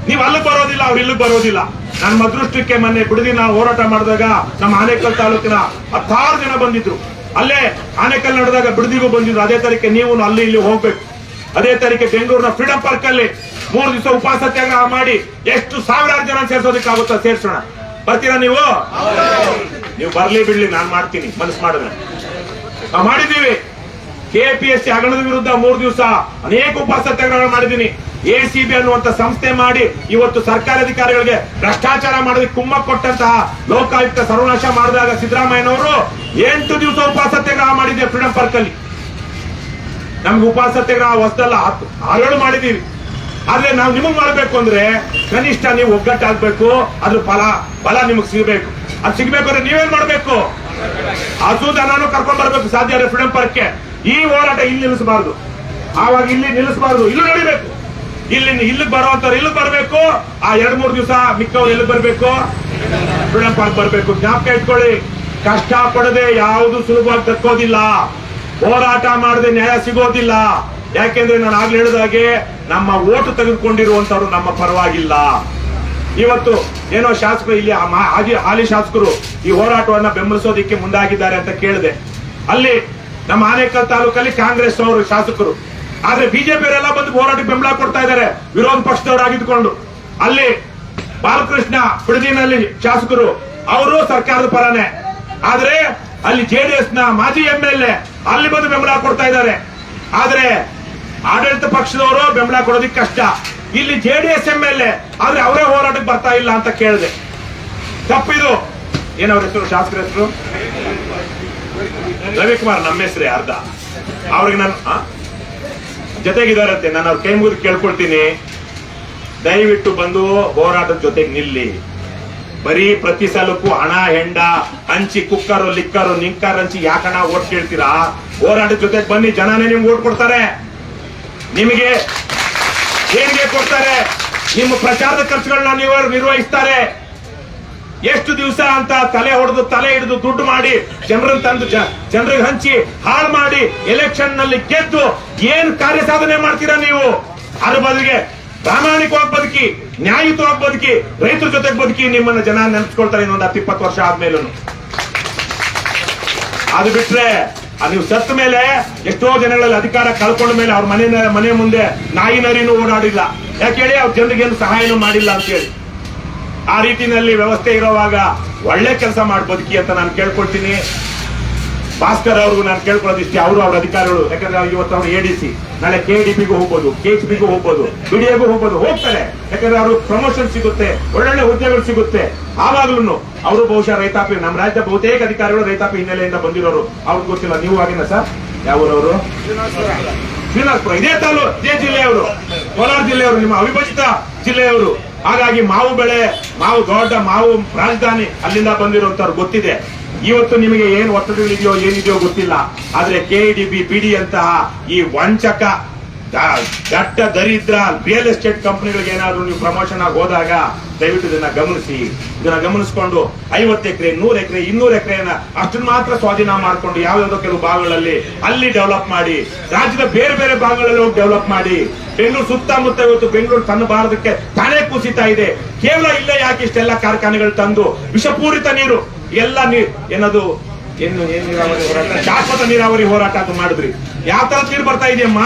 ನೀವು ಅಲ್ಲಿಗೆ ಬರೋದಿಲ್ಲ, ಅವ್ರು ಇಲ್ಲಿಗೆ ಬರೋದಿಲ್ಲ. ನನ್ನ ಅದೃಷ್ಟಕ್ಕೆ ಮೊನ್ನೆ ಬಿಡದಿ ನಾವು ಹೋರಾಟ ಮಾಡಿದಾಗ ನಮ್ಮ ಆನೇಕಲ್ ತಾಲೂಕಿನ 16 ಜನ ಬಂದಿದ್ರು. ಅಲ್ಲೇ ಆನೇಕಲ್ ನಡೆದಾಗ ಬಿಡದಿಗೂ ಬಂದಿದ್ರು. ಅದೇ ತರೀಕೆ ನೀವು ಅಲ್ಲಿ ಇಲ್ಲಿ ಹೋಗ್ಬೇಕು. ಅದೇ ತರೀಕೆ ಬೆಂಗಳೂರಿನ ಫ್ರೀಡಂ ಪಾರ್ಕ್ ಅಲ್ಲಿ 3 ದಿವಸ ಉಪವಾಸ ಸತ್ಯಾಗ್ರಹ ಮಾಡಿ ಎಷ್ಟು ಸಾವಿರಾರು ಜನ ಸೇರ್ಸೋದಕ್ಕಾಗುತ್ತಾ? ಸೇರ್ಸೋಣ. ಬರ್ತೀರಾ ನೀವು? ನೀವು ಬರ್ಲಿ ಬಿಡ್ಲಿ, ನಾನ್ ಮಾಡ್ತೀನಿ ಮನಸ್ಸು ಮಾಡಿದ್ರೆ. ನಾವು ಮಾಡಿದ್ದೀವಿ. KPSC ಹಗರಣದ ವಿರುದ್ಧ 3 ದಿವಸ ಅನೇಕ ಉಪವಾಸ ಸತ್ಯಾಗ್ರಹ ಮಾಡಿದ್ದೀನಿ. ACB ಅನ್ನುವಂತ ಸಂಸ್ಥೆ ಮಾಡಿ ಇವತ್ತು ಸರ್ಕಾರಿ ಅಧಿಕಾರಿಗಳಿಗೆ ಭ್ರಷ್ಟಾಚಾರ ಮಾಡೋದಕ್ಕೆ ಕುಮ್ಮಕ್ ಕೊಟ್ಟಂತಹ ಲೋಕಾಯುಕ್ತ ಸರ್ವನಾಶ ಮಾಡಿದಾಗ ಸಿದ್ದರಾಮಯ್ಯನವರು 8 ದಿವಸ ಉಪವಾಸ ಸತ್ಯಾಗ್ರಹ ಮಾಡಿದ್ದೆ ಫ್ರೀಡಂ ಪಾರ್ಕ್ ಅಲ್ಲಿ. ನಮ್ಗೆ ಉಪವಾಸ ಸತ್ಯಾಗ್ರಹ ಹೊಸದಲ್ಲ, 6 ಮಾಡಿದೀವಿ. ಆದ್ರೆ ನಾವು ನಿಮಗ್ ಮಾಡ್ಬೇಕು ಅಂದ್ರೆ ಕನಿಷ್ಠ ನೀವು ಒಗ್ಗಟ್ಟಾಗ್ಬೇಕು, ಅದ್ರ ಬಲ ನಿಮಗ್ ಸಿಗ್ಬೇಕು. ಅದು ಸಿಗ್ಬೇಕು ಅಂದ್ರೆ ನೀವೇನ್ ಮಾಡ್ಬೇಕು? ಹಸು ದನನು ಕರ್ಕೊಂಡ್ ಬರ್ಬೇಕು ಸಾಧ್ಯ ಫ್ರೀಡಂ ಪಾರ್ಕ್ಗೆ. ಈ ಹೋರಾಟ ಇಲ್ಲಿ ನಿಲ್ಲಿಸಬಾರ್ದು, ಆವಾಗ ಇಲ್ಲಿ ನಿಲ್ಲಿಸಬಾರ್ದು, ಇಲ್ಲಿ ನಡಿಬೇಕು. ಇಲ್ಲಿಗೆ ಬರುವಂತವ್ರು ಇಲ್ಲಿಗೆ ಬರ್ಬೇಕು. ಆ 2-3 ದಿವಸ ಮಿಕ್ಕವ್ರು ಎಲ್ಲಿಗೆ ಬರ್ಬೇಕು? ಫ್ರೀಡಂ ಪಾರ್ಕ್ ಬರ್ಬೇಕು. ಜ್ಞಾಪಕ ಇಟ್ಕೊಳ್ಳಿ, ಕಷ್ಟ ಪಡದೆ ಯಾವುದು ಸುಲಭವಾಗಿ ದಕ್ಕೋದಿಲ್ಲ, ಹೋರಾಟ ಮಾಡದೆ ನ್ಯಾಯ ಸಿಗೋದಿಲ್ಲ. ಯಾಕೆಂದ್ರೆ ನಾನು ಆಗ್ಲೇ ಹೇಳಿದಾಗೆ ನಮ್ಮ ಓಟು ತೆಗೆದುಕೊಂಡಿರುವಂತವ್ರು ನಮ್ಮ ಪರವಾಗಿಲ್ಲ. ಇವತ್ತು ಏನೋ ಶಾಸಕರು ಇಲ್ಲಿ ಹಾಲಿ ಶಾಸಕರು ಈ ಹೋರಾಟವನ್ನ ಬೆಂಬಲಿಸೋದಿಕ್ಕೆ ಮುಂದಾಗಿದ್ದಾರೆ ಅಂತ ಕೇಳಿದೆ. ಅಲ್ಲಿ ನಮ್ಮ ಆನೇಕಲ್ ತಾಲೂಕಲ್ಲಿ ಕಾಂಗ್ರೆಸ್ ಅವರು ಶಾಸಕರು, ಆದ್ರೆ ಬಿಜೆಪಿಯವರೆಲ್ಲ ಬಂದು ಹೋರಾಟಕ್ಕೆ ಬೆಂಬಲ ಕೊಡ್ತಾ ಇದ್ದಾರೆ ವಿರೋಧ ಪಕ್ಷದವರಾಗಿದ್ದುಕೊಂಡು. ಅಲ್ಲಿ ಬಾಲಕೃಷ್ಣ ಬಿಡದಿನಲ್ಲಿ ಶಾಸಕರು, ಅವರು ಸರ್ಕಾರದ ಪರನೇ, ಆದ್ರೆ ಅಲ್ಲಿ ಜೆಡಿಎಸ್ ನ ಮಾಜಿ MLA ಅಲ್ಲಿ ಬಂದು ಬೆಂಬಲ ಕೊಡ್ತಾ ಇದ್ದಾರೆ. ಆದ್ರೆ ಆಡಳಿತ ಪಕ್ಷದವರು ಬೆಂಬಲ ಕೊಡೋದಿಕ್ಕೆ ಕಷ್ಟ. ಇಲ್ಲಿ JDS MLA ಆದ್ರೆ ಅವರೇ ಹೋರಾಟಕ್ಕೆ ಬರ್ತಾ ಇಲ್ಲ ಅಂತ ಕೇಳಿದೆ. ತಪ್ಪಿದು. ಏನವ್ರ ಹೆಸರು? ಶಾಸಕರ ಹೆಸರು ರವಿಕುಮಾರ್, ನಮ್ಮ ಹೆಸರೇ ಅರ್ಧ. ಅವ್ರಿಗೆ ನಾನು ಜೊತೆಗಿದಾರಂತೆ. ನಾನು ಅವ್ರ ಕೈ ಮುಗಿದು ಕೇಳ್ಕೊಳ್ತೀನಿ, ದಯವಿಟ್ಟು ಬಂದು ಹೋರಾಟದ ಜೊತೆಗೆ ನಿಲ್ಲಿ. ಬರೀ ಪ್ರತಿ ಸಲಕ್ಕೂ ಹಣ ಹೆಂಡ ಹಂಚಿ ಕುಕ್ಕರು ಲಿಕ್ಕರು ನಿಂಕರ್ ಹಂಚಿ ಯಾಕಣ ಓಟ್ ಕೇಳ್ತೀರಾ? ಹೋರಾಟದ ಜೊತೆಗೆ ಬನ್ನಿ, ಜನನೇ ನಿಮ್ಗೆ ಓಟ್ ಕೊಡ್ತಾರೆ. ನಿಮಗೆ ಏನಿಗೆ ಕೊಡ್ತಾರೆ, ನಿಮ್ಮ ಪ್ರಚಾರದ ಖರ್ಚುಗಳನ್ನ ನೀವು ನಿರ್ವಹಿಸ್ತಾರೆ. ಎಷ್ಟು ದಿವಸ ಅಂತ ತಲೆ ಹೊಡೆದು ತಲೆ ಹಿಡಿದು ದುಡ್ಡು ಮಾಡಿ ಜನರನ್ನು ತಂದು ಜನರಿಗೆ ಹಂಚಿ ಹಾಳು ಮಾಡಿ ಎಲೆಕ್ಷನ್ ನಲ್ಲಿ ಗೆದ್ದು ಏನ್ ಕಾರ್ಯ ಸಾಧನೆ ಮಾಡ್ತೀರಾ ನೀವು? ಅದ್ರ ಬದಲಿಗೆ ಪ್ರಾಮಾಣಿಕವಾಗಿ ಬದುಕಿ, ನ್ಯಾಯಯುತವಾಗಿ ಬದುಕಿ, ರೈತರ ಜೊತೆಗೆ ಬದುಕಿ ನಿಮ್ಮನ್ನ ಜನ ನೆನೆಸ್ಕೊಳ್ತಾರೆ ಇನ್ನೊಂದು 10-20 ವರ್ಷ ಆದ್ಮೇಲೂ. ಅದು ಬಿಟ್ರೆ ನೀವು ಸತ್ತ ಮೇಲೆ ಎಷ್ಟೋ ಜನಗಳಲ್ಲಿ ಅಧಿಕಾರ ಕಳ್ಕೊಂಡ ಮೇಲೆ ಅವ್ರ ಮನೆ ಮುಂದೆ ನಾಯಿ ನರಿನೂ ಓಡಾಡಿಲ್ಲ. ಯಾಕೆ ಹೇಳಿ? ಅವ್ರ ಜನರಿಗೆ ಏನು ಸಹಾಯನೂ ಮಾಡಿಲ್ಲ ಅಂತ ಹೇಳಿ. ಆ ರೀತಿನಲ್ಲಿ ವ್ಯವಸ್ಥೆ ಇರೋವಾಗ ಒಳ್ಳೆ ಕೆಲಸ ಮಾಡಿ ಬದುಕಿ ಅಂತ ನಾನು ಕೇಳ್ಕೊಳ್ತೀನಿ. ಭಾಸ್ಕರ್ ಅವ್ರಿಗೂ ನಾನು ಕೇಳ್ಕೊಳ್ಳೋದಿಷ್ಟೇ, ಅವರು ಅವ್ರ ಅಧಿಕಾರಿಗಳು. ಯಾಕಂದ್ರೆ ಇವತ್ತು ಅವ್ರು ADC, ನಾಳೆ KDPಗೂ ಹೋಗ್ಬೋದು, KHPಗೂ ಹೋಗ್ಬೋದು, BDAಗೂ ಹೋಗ್ಬೋದು, ಹೋಗ್ತಾರೆ. ಯಾಕಂದ್ರೆ ಅವರು ಪ್ರಮೋಷನ್ ಸಿಗುತ್ತೆ, ಒಳ್ಳೊಳ್ಳೆ ಹುದ್ದೆಗಳು ಸಿಗುತ್ತೆ. ಆವಾಗ್ಲೂ ಅವರು ಬಹುಶಃ ರೈತಾಪಿ, ನಮ್ಮ ರಾಜ್ಯದ ಬಹುತೇಕ ಅಧಿಕಾರಿಗಳು ರೈತಾಪಿ ಹಿನ್ನೆಲೆಯಿಂದ ಬಂದಿರೋರು. ಅವ್ರಿಗೆ ಗೊತ್ತಿಲ್ಲ. ನೀವು ಆಗಿನ ಸರ್ ಯಾವೂರವರು? ಶ್ರೀನಿವಾಸಪುರ. ಇದೇ ಇದೇ ಜಿಲ್ಲೆಯವರು, ಕೋಲಾರ ಜಿಲ್ಲೆಯವರು, ನಿಮ್ಮ ಅವಿಭಜಿತ ಜಿಲ್ಲೆಯವರು. ಹಾಗಾಗಿ ಮಾವು ಬೆಳೆ, ದೊಡ್ಡ ಮಾವು ರಾಜಧಾನಿ, ಅಲ್ಲಿಂದ ಬಂದಿರುವಂತವ್ರು ಗೊತ್ತಿದೆ. ಇವತ್ತು ನಿಮಗೆ ಏನ್ ಒತ್ತಡಗಳಿದೆಯೋ ಏನಿದೆಯೋ ಗೊತ್ತಿಲ್ಲ. ಆದ್ರೆ KDP BD ಅಂತಹ ಈ ವಂಚಕ ದಟ್ಟ ದರಿದ್ರ ರಿಯಲ್ ಎಸ್ಟೇಟ್ ಕಂಪನಿಗಳಿಗೆ ಏನಾದ್ರು ನೀವು ಪ್ರಮೋಷನ್ ಆಗಿ ಹೋದಾಗ ದಯವಿಟ್ಟು ಇದನ್ನ ಗಮನಿಸಿ. ಇದನ್ನ ಗಮನಿಸಿಕೊಂಡು 50 ಎಕರೆ 100 ಎಕರೆ 200 ಎಕರೆಯನ್ನ ಅಷ್ಟನ್ನ ಮಾತ್ರ ಸ್ವಾಧೀನ ಮಾಡಿಕೊಂಡು ಯಾವ್ಯಾವ್ದೋ ಕೆಲವು ಭಾಗಗಳಲ್ಲಿ ಅಲ್ಲಿ ಡೆವಲಪ್ ಮಾಡಿ, ರಾಜ್ಯದ ಬೇರೆ ಬೇರೆ ಭಾಗಗಳಲ್ಲಿ ಹೋಗಿ ಡೆವಲಪ್ ಮಾಡಿ. ಬೆಂಗಳೂರು ಸುತ್ತಮುತ್ತ ಇವತ್ತು ಬೆಂಗಳೂರು ತನ್ನ ಭಾರತಕ್ಕೆ ತಾನೇ ಕುಸಿತಾ ಇದೆ. ಕೇವಲ ಇಲ್ಲೇ ಯಾಕೆ ಇಷ್ಟೆಲ್ಲ ಕಾರ್ಖಾನೆಗಳು ತಂದು ವಿಷಪೂರಿತ ನೀರು ಎಲ್ಲ ಏನದು ಏನು ನೀರಾವರಿ ಹೋರಾಟ, ಶಾಶ್ವತ ನೀರಾವರಿ ಹೋರಾಟ ಅದು ಮಾಡಿದ್ರಿ. ಯಾವ ತರ ನೀರು ಬರ್ತಾ ಇದೆಯಮ್ಮ?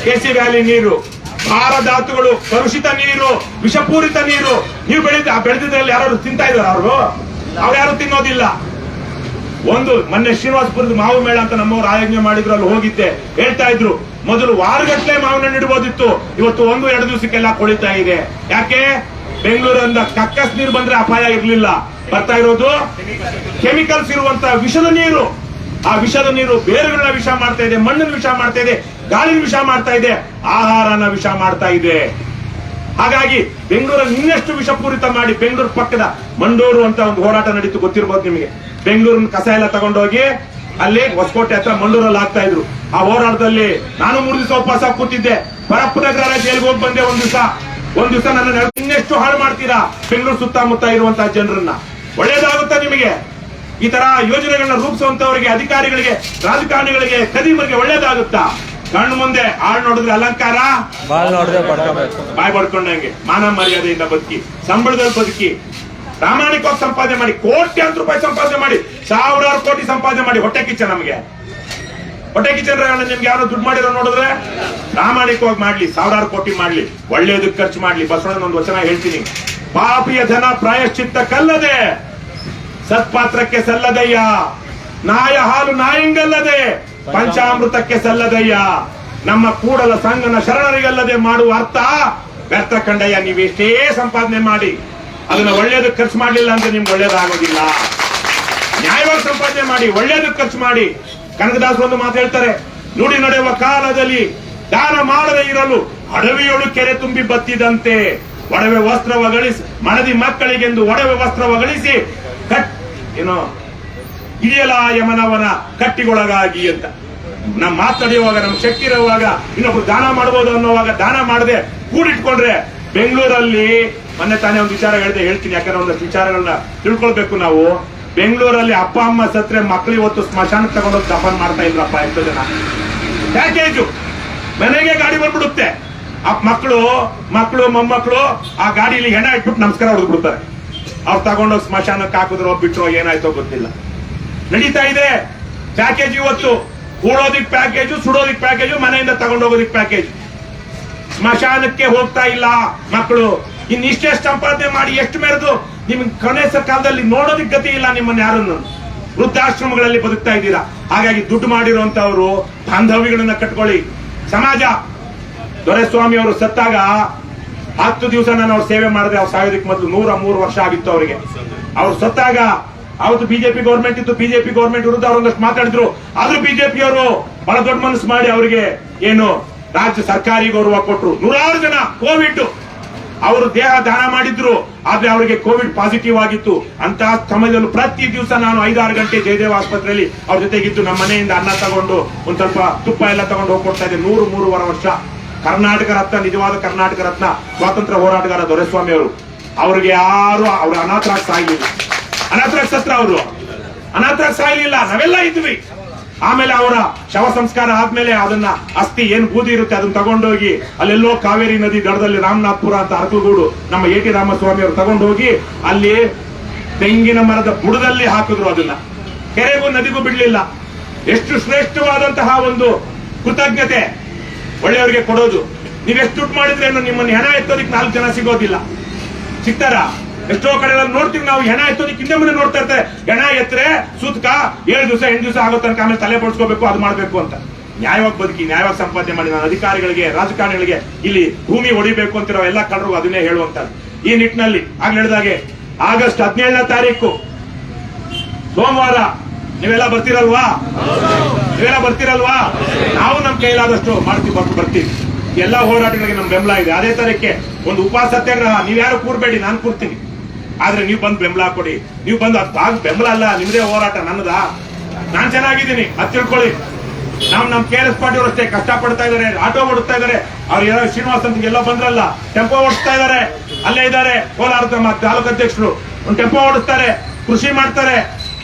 KC ವ್ಯಾಲಿ ನೀರು, ಭಾರಧಾತುಗಳು, ಕಲುಷಿತ ನೀರು, ವಿಷಪೂರಿತ ನೀರು. ನೀವು ಬೆಳೆದಿದ್ರಲ್ಲಿ ಯಾರು ತಿಂತಾ ಇದಾರ? ಅವ್ರು ಯಾರು ತಿನ್ನೋದಿಲ್ಲ. ಒಂದು ಮೊನ್ನೆ ಶ್ರೀನಿವಾಸಪುರದ ಮಾವು ಮೇಳ ಅಂತ ನಮ್ಮವ್ರು ಆಯೋಜನೆ ಮಾಡಿದ್ರು, ಅಲ್ಲಿ ಹೋಗಿದ್ದೆ. ಹೇಳ್ತಾ ಇದ್ರು ಮೊದಲು ವಾರಗಟ್ಟಲೆ ಮಾವಿನ ಹಣ್ಣು ಇಡಬಹುದಿತ್ತು, ಇವತ್ತು 1-2 ದಿವಸಕ್ಕೆಲ್ಲ ಕೊಳಿತಾ ಇದೆ. ಯಾಕೆ? ಬೆಂಗಳೂರಿಂದ ಕಕ್ಕಸ್ ನೀರು ಬಂದ್ರೆ ಅಪಾಯ ಇರ್ಲಿಲ್ಲ. ಬರ್ತಾ ಇರೋದು ಕೆಮಿಕಲ್ಸ್ ಇರುವಂತ ವಿಷದ ನೀರು. ಆ ವಿಷದ ನೀರು ಬೇರುಗಳನ್ನ ವಿಷ ಮಾಡ್ತಾ ಇದೆ, ಮಣ್ಣನ್ನು ವಿಷ ಮಾಡ್ತಾ ಇದೆ, ಗಾಳಿನ ವಿಷ ಮಾಡ್ತಾ ಇದೆ, ಆಹಾರನ ವಿಷ ಮಾಡ್ತಾ ಇದೆ. ಹಾಗಾಗಿ ಬೆಂಗಳೂರನ್ನು ಇನ್ನಷ್ಟು ವಿಷಪೂರಿತ ಮಾಡಿ, ಬೆಂಗಳೂರು ಪಕ್ಕದ ಮಂಡೂರು ಅಂತ ಒಂದು ಹೋರಾಟ ನಡೀತು, ಗೊತ್ತಿರ್ಬೋದು ನಿಮಗೆ. ಬೆಂಗಳೂರಿನ ಕಸ ಎಲ್ಲ ತಗೊಂಡೋಗಿ ಅಲ್ಲಿ ಹೊಸಕೋಟೆ ಹತ್ರ ಮಂಡೂರಲ್ಲಿ ಹಾಕ್ತಾ ಇದ್ರು. ಆ ಹೋರಾಟದಲ್ಲಿ ನಾನು 3 ದಿವಸ ಉಪವಾಸ ಕೂತಿದ್ದೆ. ಪರಪ್ಪನಗರ ಜೈಲಿಗೆ ಹೋಗಿ ಬಂದೆ. ಒಂದ್ ದಿವಸ ನನ್ನ ಇನ್ನೆಷ್ಟು ಹಾಳು ಮಾಡ್ತೀರಾ ಬೆಂಗಳೂರು ಸುತ್ತಮುತ್ತ ಇರುವಂತಹ ಜನರನ್ನ? ಒಳ್ಳೇದಾಗುತ್ತಾ ನಿಮಗೆ? ಈ ತರ ಯೋಜನೆಗಳನ್ನ ರೂಪಿಸುವಂತವರಿಗೆ, ಅಧಿಕಾರಿಗಳಿಗೆ, ರಾಜಕಾರಣಿಗಳಿಗೆ, ಕದೀಮರಿಗೆ ಒಳ್ಳೇದಾಗುತ್ತಾ? ಕಣ್ಣು ಮುಂದೆ ಆಳ್ ನೋಡಿದ್ರೆ ಅಲಂಕಾರ, ಬಾಯ್ ಬಡ್ಕೊಂಡಂಗೆ. ಮಾನ ಮರ್ಯಾದೆಯಿಂದ ಬದುಕಿ, ಸಂಬಳದಲ್ಲಿ ಬದುಕಿ, ಪ್ರಾಮಾಣಿಕವಾಗಿ ಸಂಪಾದನೆ ಮಾಡಿ, ಕೋಟ್ಯಾಂತರ ರೂಪಾಯಿ ಸಂಪಾದನೆ ಮಾಡಿ, 1000 ಕೋಟಿ ಸಂಪಾದನೆ ಮಾಡಿ. ಹೊಟ್ಟೆ ಕಿಚ್ಚ ನಮಗೆ? ಹೊಟ್ಟೆ ಕಿಚ್ಚನ್ ನಿಮ್ಗೆ ಯಾರು ದುಡ್ಡು ಮಾಡಿರೋ ನೋಡಿದ್ರೆ? ಪ್ರಾಮಾಣಿಕವಾಗಿ ಮಾಡ್ಲಿ, 1000 ಕೋಟಿ ಮಾಡ್ಲಿ, ಒಳ್ಳೇದಕ್ಕೆ ಖರ್ಚು ಮಾಡ್ಲಿ. ಬಸವಣ್ಣನ ಒಂದು ವಚನ ಹೇಳ್ತೀನಿ, ಪಾಪಿಯ ಧನ ಪ್ರಾಯಶ್ಚಿತ್ತ ಕಲ್ಲದೆ, ಸತ್ಪಾತ್ರಕ್ಕೆ ಸಲ್ಲದಯ್ಯ, ನಾಯ ಹಾಲು ನಾಯಿಂಗಲ್ಲದೆ, ಪಂಚಾಮೃತಕ್ಕೆ ಸಲ್ಲದಯ್ಯ, ನಮ್ಮ ಕೂಡಲ ಸಂಗನ ಶರಣರಿಗಲ್ಲದೆ ಮಾಡುವ ಅರ್ಥ ವ್ಯರ್ಥ ಕಂಡಯ್ಯ. ನೀವೆಷ್ಟೇ ಸಂಪಾದನೆ ಮಾಡಿ ಅದನ್ನ ಒಳ್ಳೇದಕ್ಕೆ ಖರ್ಚು ಮಾಡ್ಲಿಲ್ಲ ಅಂದ್ರೆ ನಿಮ್ಗೆ ಒಳ್ಳೇದಾಗೋದಿಲ್ಲ. ನ್ಯಾಯವಾಗಿ ಸಂಪಾದನೆ ಮಾಡಿ, ಒಳ್ಳೇದಕ್ಕೆ ಖರ್ಚು ಮಾಡಿ. ಕನಕದಾಸರು ಒಂದು ಮಾತು ಹೇಳ್ತಾರೆ, ನುಡಿ ನಡೆಯುವ ಕಾಲದಲ್ಲಿ ದಾನ ಮಾಡದೇ ಇರಲು ಅಡವಿಯೊಳು ಕೆರೆ ತುಂಬಿ ಬತ್ತಿದಂತೆ ಒಡವೆ ವಸ್ತ್ರ ಒಗಳಿಸಿ ಮಡದಿ ಮಕ್ಕಳಿಗೆಂದು ಒಡವೆ ವಸ್ತ್ರ ಒಗಳಿಸಿ ಏನೋ ಹಿಡಿಯಲ ಯಮನವನ ಕಟ್ಟಿಗೊಳಗಾಗಿ ಅಂತ. ನಮ್ ಮಾತನಾಡುವಾಗ ನಮ್ ಶಕ್ತಿ ಇರುವಾಗ ಇನ್ನೊಬ್ರು ದಾನ ಮಾಡಬಹುದು ಅನ್ನೋವಾಗ ದಾನ ಮಾಡದೆ ಕೂಡಿಟ್ಕೊಂಡ್ರೆ ಬೆಂಗಳೂರಲ್ಲಿ ಮೊನ್ನೆ ತಾನೇ ಒಂದು ವಿಚಾರ ಹೇಳ್ತೀನಿ ಯಾಕಂದ್ರೆ ಒಂದಷ್ಟು ವಿಚಾರಗಳನ್ನ ತಿಳ್ಕೊಳ್ಬೇಕು ನಾವು. ಬೆಂಗಳೂರಲ್ಲಿ ಅಪ್ಪ ಅಮ್ಮ ಸತ್ರೆ ಮಕ್ಳು ಇವತ್ತು ಸ್ಮಶಾನಕ್ಕೆ ತಗೊಂಡೋಗಿ ದಫನ್ ಮಾಡ್ತಾ ಇದ್ರಪ್ಪ ಎಷ್ಟೋ ಜನ. ಪ್ಯಾಕೇಜು ಮನೆಗೆ ಗಾಡಿ ಬಂದ್ಬಿಡುತ್ತೆ, ಮಕ್ಕಳು ಮೊಮ್ಮಕ್ಕಳು ಆ ಗಾಡಿಲಿ ಹೆಣ ಇಟ್ಬಿಟ್ಟು ನಮಸ್ಕಾರ ಹೊಡೆದ್ಬಿಡ್ತಾರೆ. ಅವ್ರು ತಗೊಂಡೋಗಿ ಸ್ಮಶಾನಕ್ಕೆ ಹಾಕಿದ್ರೋ ಬಿಟ್ರೋ ಏನಾಯ್ತೋ ಗೊತ್ತಿಲ್ಲ. ನಡೀತಾ ಇದೆ ಪ್ಯಾಕೇಜ್. ಇವತ್ತು ಹೂಡೋದಿಕ್ ಪ್ಯಾಕೇಜು, ಸುಡೋದಿಕ್ ಪ್ಯಾಕೇಜು, ಮನೆಯಿಂದ ತಗೊಂಡೋಗೋದಿಕ್ ಪ್ಯಾಕೇಜ್. ಸ್ಮಶಾನಕ್ಕೆ ಹೋಗ್ತಾ ಇಲ್ಲ ಮಕ್ಕಳು. ಇನ್ನಿಷ್ಟೆಷ್ಟು ಸಂಪಾದನೆ ಮಾಡಿ ಎಷ್ಟು ಮೆರೆದು ನಿಮ್ಗೆ ಕೊನೆ ಕಾಲದಲ್ಲಿ ನೋಡೋದಿಕ್ ಗತಿ ಇಲ್ಲ ನಿಮ್ಮನ್ನ ಯಾರನ್ನು. ವೃದ್ಧಾಶ್ರಮಗಳಲ್ಲಿ ಬದುಕ್ತಾ ಇದ್ದೀರಾ. ಹಾಗಾಗಿ ದುಡ್ಡು ಮಾಡಿರುವಂತವ್ರು ಬಾಂಧವ್ಯಗಳನ್ನ ಕಟ್ಕೊಳ್ಳಿ. ಸಮಾಜ ದೊರೆಸ್ವಾಮಿ ಅವರು ಸತ್ತಾಗ 10 ದಿವಸ ನಾನು ಅವ್ರ ಸೇವೆ ಮಾಡಿದೆ. ಅವ್ರು ಸಾಯೋದಕ್ಕೆ ಮೊದಲು 103 ವರ್ಷ ಆಗಿತ್ತು ಅವರಿಗೆ. ಅವ್ರು ಸತ್ತಾಗ ಅವತ್ತು ಬಿಜೆಪಿ ಗೌರ್ಮೆಂಟ್ ಇತ್ತು. ಬಿಜೆಪಿ ಗೌರ್ಮೆಂಟ್ ವಿರುದ್ಧ ಅವರೊಂದಷ್ಟು ಮಾತಾಡಿದ್ರು. ಆದ್ರೂ ಬಿಜೆಪಿಯವರು ಬಹಳ ದೊಡ್ಡ ಮನಸ್ಸು ಮಾಡಿ ಅವರಿಗೆ ಏನು ರಾಜ್ಯ ಸರ್ಕಾರಿ ಗೌರವ ಕೊಟ್ಟರು. 106 ಜನ ಕೋವಿಡ್ ಅವರು ದೇಹ ದಾನ ಮಾಡಿದ್ರು. ಆದ್ರೆ ಅವರಿಗೆ ಕೋವಿಡ್ ಪಾಸಿಟಿವ್ ಆಗಿತ್ತು. ಅಂತ ಸಮಯದಲ್ಲೂ ಪ್ರತಿ ದಿವಸ ನಾನು 5-6 ಗಂಟೆ ಜಯದೇವ ಆಸ್ಪತ್ರೆಯಲ್ಲಿ ಅವ್ರ ಜೊತೆಗಿದ್ದು ನಮ್ಮ ಮನೆಯಿಂದ ಅನ್ನ ತಗೊಂಡು ಒಂದ್ ಸ್ವಲ್ಪ ತುಪ್ಪ ಎಲ್ಲ ತಗೊಂಡು ಹೋಗ್ಕೊಡ್ತಾ ಇದ್ದೆ. 103 ವರ್ಷ. ಕರ್ನಾಟಕ ರತ್ನ, ನಿಜವಾದ ಕರ್ನಾಟಕ ರತ್ನ ಸ್ವಾತಂತ್ರ್ಯ ಹೋರಾಟಗಾರ ದೊರೆಸ್ವಾಮಿ ಅವರು. ಅವ್ರಿಗೆ ಯಾರು ಅವ್ರ ಅನಾಥರಾಗಿ ಸಾಯ್ಲಿಲ್ಲ. ಅನಾಥರಾಗಿ ಸತ್ರ ಅವರು, ಅನಾಥರಾಗಿ ಸಾಯ್ಲಿಲ್ಲ. ನಾವೆಲ್ಲ ಇದ್ವಿ. ಆಮೇಲೆ ಅವರ ಶವ ಸಂಸ್ಕಾರ ಆದ್ಮೇಲೆ ಅದನ್ನ ಅಸ್ಥಿ ಏನ್ ಬೂದಿ ಇರುತ್ತೆ ಅದನ್ನ ತಗೊಂಡೋಗಿ ಅಲ್ಲೆಲ್ಲೋ ಕಾವೇರಿ ನದಿ ದಡದಲ್ಲಿ ರಾಮನಾಥ್ಪುರ ಅಂತ ಅರಕಲಗೂಡು ನಮ್ಮ AT ರಾಮಸ್ವಾಮಿ ಅವರು ತಗೊಂಡೋಗಿ ಅಲ್ಲಿ ತೆಂಗಿನ ಮರದ ಬುಡದಲ್ಲಿ ಹಾಕಿದ್ರು. ಅದನ್ನ ಕೆರೆಗೂ ನದಿಗೂ ಬಿಡ್ಲಿಲ್ಲ. ಎಷ್ಟು ಶ್ರೇಷ್ಠವಾದಂತಹ ಒಂದು ಕೃತಜ್ಞತೆ ಒಳ್ಳೆಯವರಿಗೆ ಕೊಡೋದು. ನೀವೆಷ್ಟು ದುಡ್ಡು ಮಾಡಿದ್ರೆ ನಿಮ್ಮನ್ನ ಹೆಣ ಎತ್ತೋದಿಕ್ 4 ಜನ ಸಿಗೋದಿಲ್ಲ. ಸಿಗ್ತಾರ? ಎಷ್ಟೋ ಕಡೆ ನೋಡ್ತೀವಿ ನಾವು. ಹೆಣ ಎತ್ತೋದಿಕ್ ಹಿಂದೆ ಮುಂದೆ ನೋಡ್ತಾ ಇರ್ತಾರೆ. ಹೆಣ ಎತ್ತರೆ ಸೂತ್ಕ 7 ದಿವಸ 8 ದಿವಸ ಆಗೋ ತನಕ ಆಮೇಲೆ ತಲೆ ಬಡ್ಸ್ಕೋಬೇಕು, ಅದು ಮಾಡ್ಬೇಕು ಅಂತ. ನ್ಯಾಯವಾಗಿ ಬದುಕಿ, ನ್ಯಾಯವಾಗಿ ಸಂಪಾದನೆ ಮಾಡಿ. ನಾನು ಅಧಿಕಾರಿಗಳಿಗೆ, ರಾಜಕಾರಣಿಗಳಿಗೆ ಇಲ್ಲಿ ಭೂಮಿ ಹೊಡಿಬೇಕು ಅಂತಿರೋ ಎಲ್ಲ ಕಳ್ಳರು ಅದನ್ನೇ ಹೇಳುವಂತ. ಈ ನಿಟ್ಟಿನಲ್ಲಿ ಆಗ್ಲೇ ಹೇಳಿದಾಗೆ ಆಗಸ್ಟ್ 17ನೇ ತಾರೀಕು ಸೋಮವಾರ ನೀವೆಲ್ಲ ಬರ್ತೀರಲ್ವಾ? ನಾವು ನಮ್ ಕೈಲಾದಷ್ಟು ಬರ್ತೀವಿ. ಎಲ್ಲಾ ಹೋರಾಟಗಳಿಗೆ ನಮ್ ಬೆಂಬಲ ಇದೆ. ಅದೇ ತರಕ್ಕೆ ಒಂದು ಉಪವಾಸ ಸತ್ಯಾಗ್ರಹ ನೀವ್ಯಾರು ಕೂರ್ಬೇಡಿ, ನಾನು ಕೂರ್ತೀನಿ. ಆದ್ರೆ ನೀವು ಬಂದು ಬೆಂಬಲ ಕೊಡಿ. ನೀವು ಬಂದು ಅದು ಬೆಂಬಲ ಅಲ್ಲ, ನಿಮ್ದೇ ಹೋರಾಟ, ನನ್ನದ. ನಾನ್ ಚೆನ್ನಾಗಿದ್ದೀನಿ ಅದು ತಿಳ್ಕೊಳ್ಳಿ. ನಮ್ KRS ಪಾಟೀಲ್ ಅಷ್ಟೇ ಕಷ್ಟ ಪಡ್ತಾ ಇದಾರೆ, ಆಟೋ ಓಡಿಸ್ತಾ ಇದಾರೆ. ಅವ್ರು ಯಾರೋ ಶ್ರೀನಿವಾಸ್ ಅಂತ ಎಲ್ಲ ಬಂದ್ರಲ್ಲ, ಟೆಂಪೋ ಓಡಿಸ್ತಾ ಇದಾರೆ. ಅಲ್ಲೇ ಇದ್ದಾರೆ ಕೋಲಾರದ ತಾಲೂಕು ಅಧ್ಯಕ್ಷರು. ಒಂದು ಟೆಂಪೋ ಓಡಿಸ್ತಾರೆ, ಕೃಷಿ ಮಾಡ್ತಾರೆ.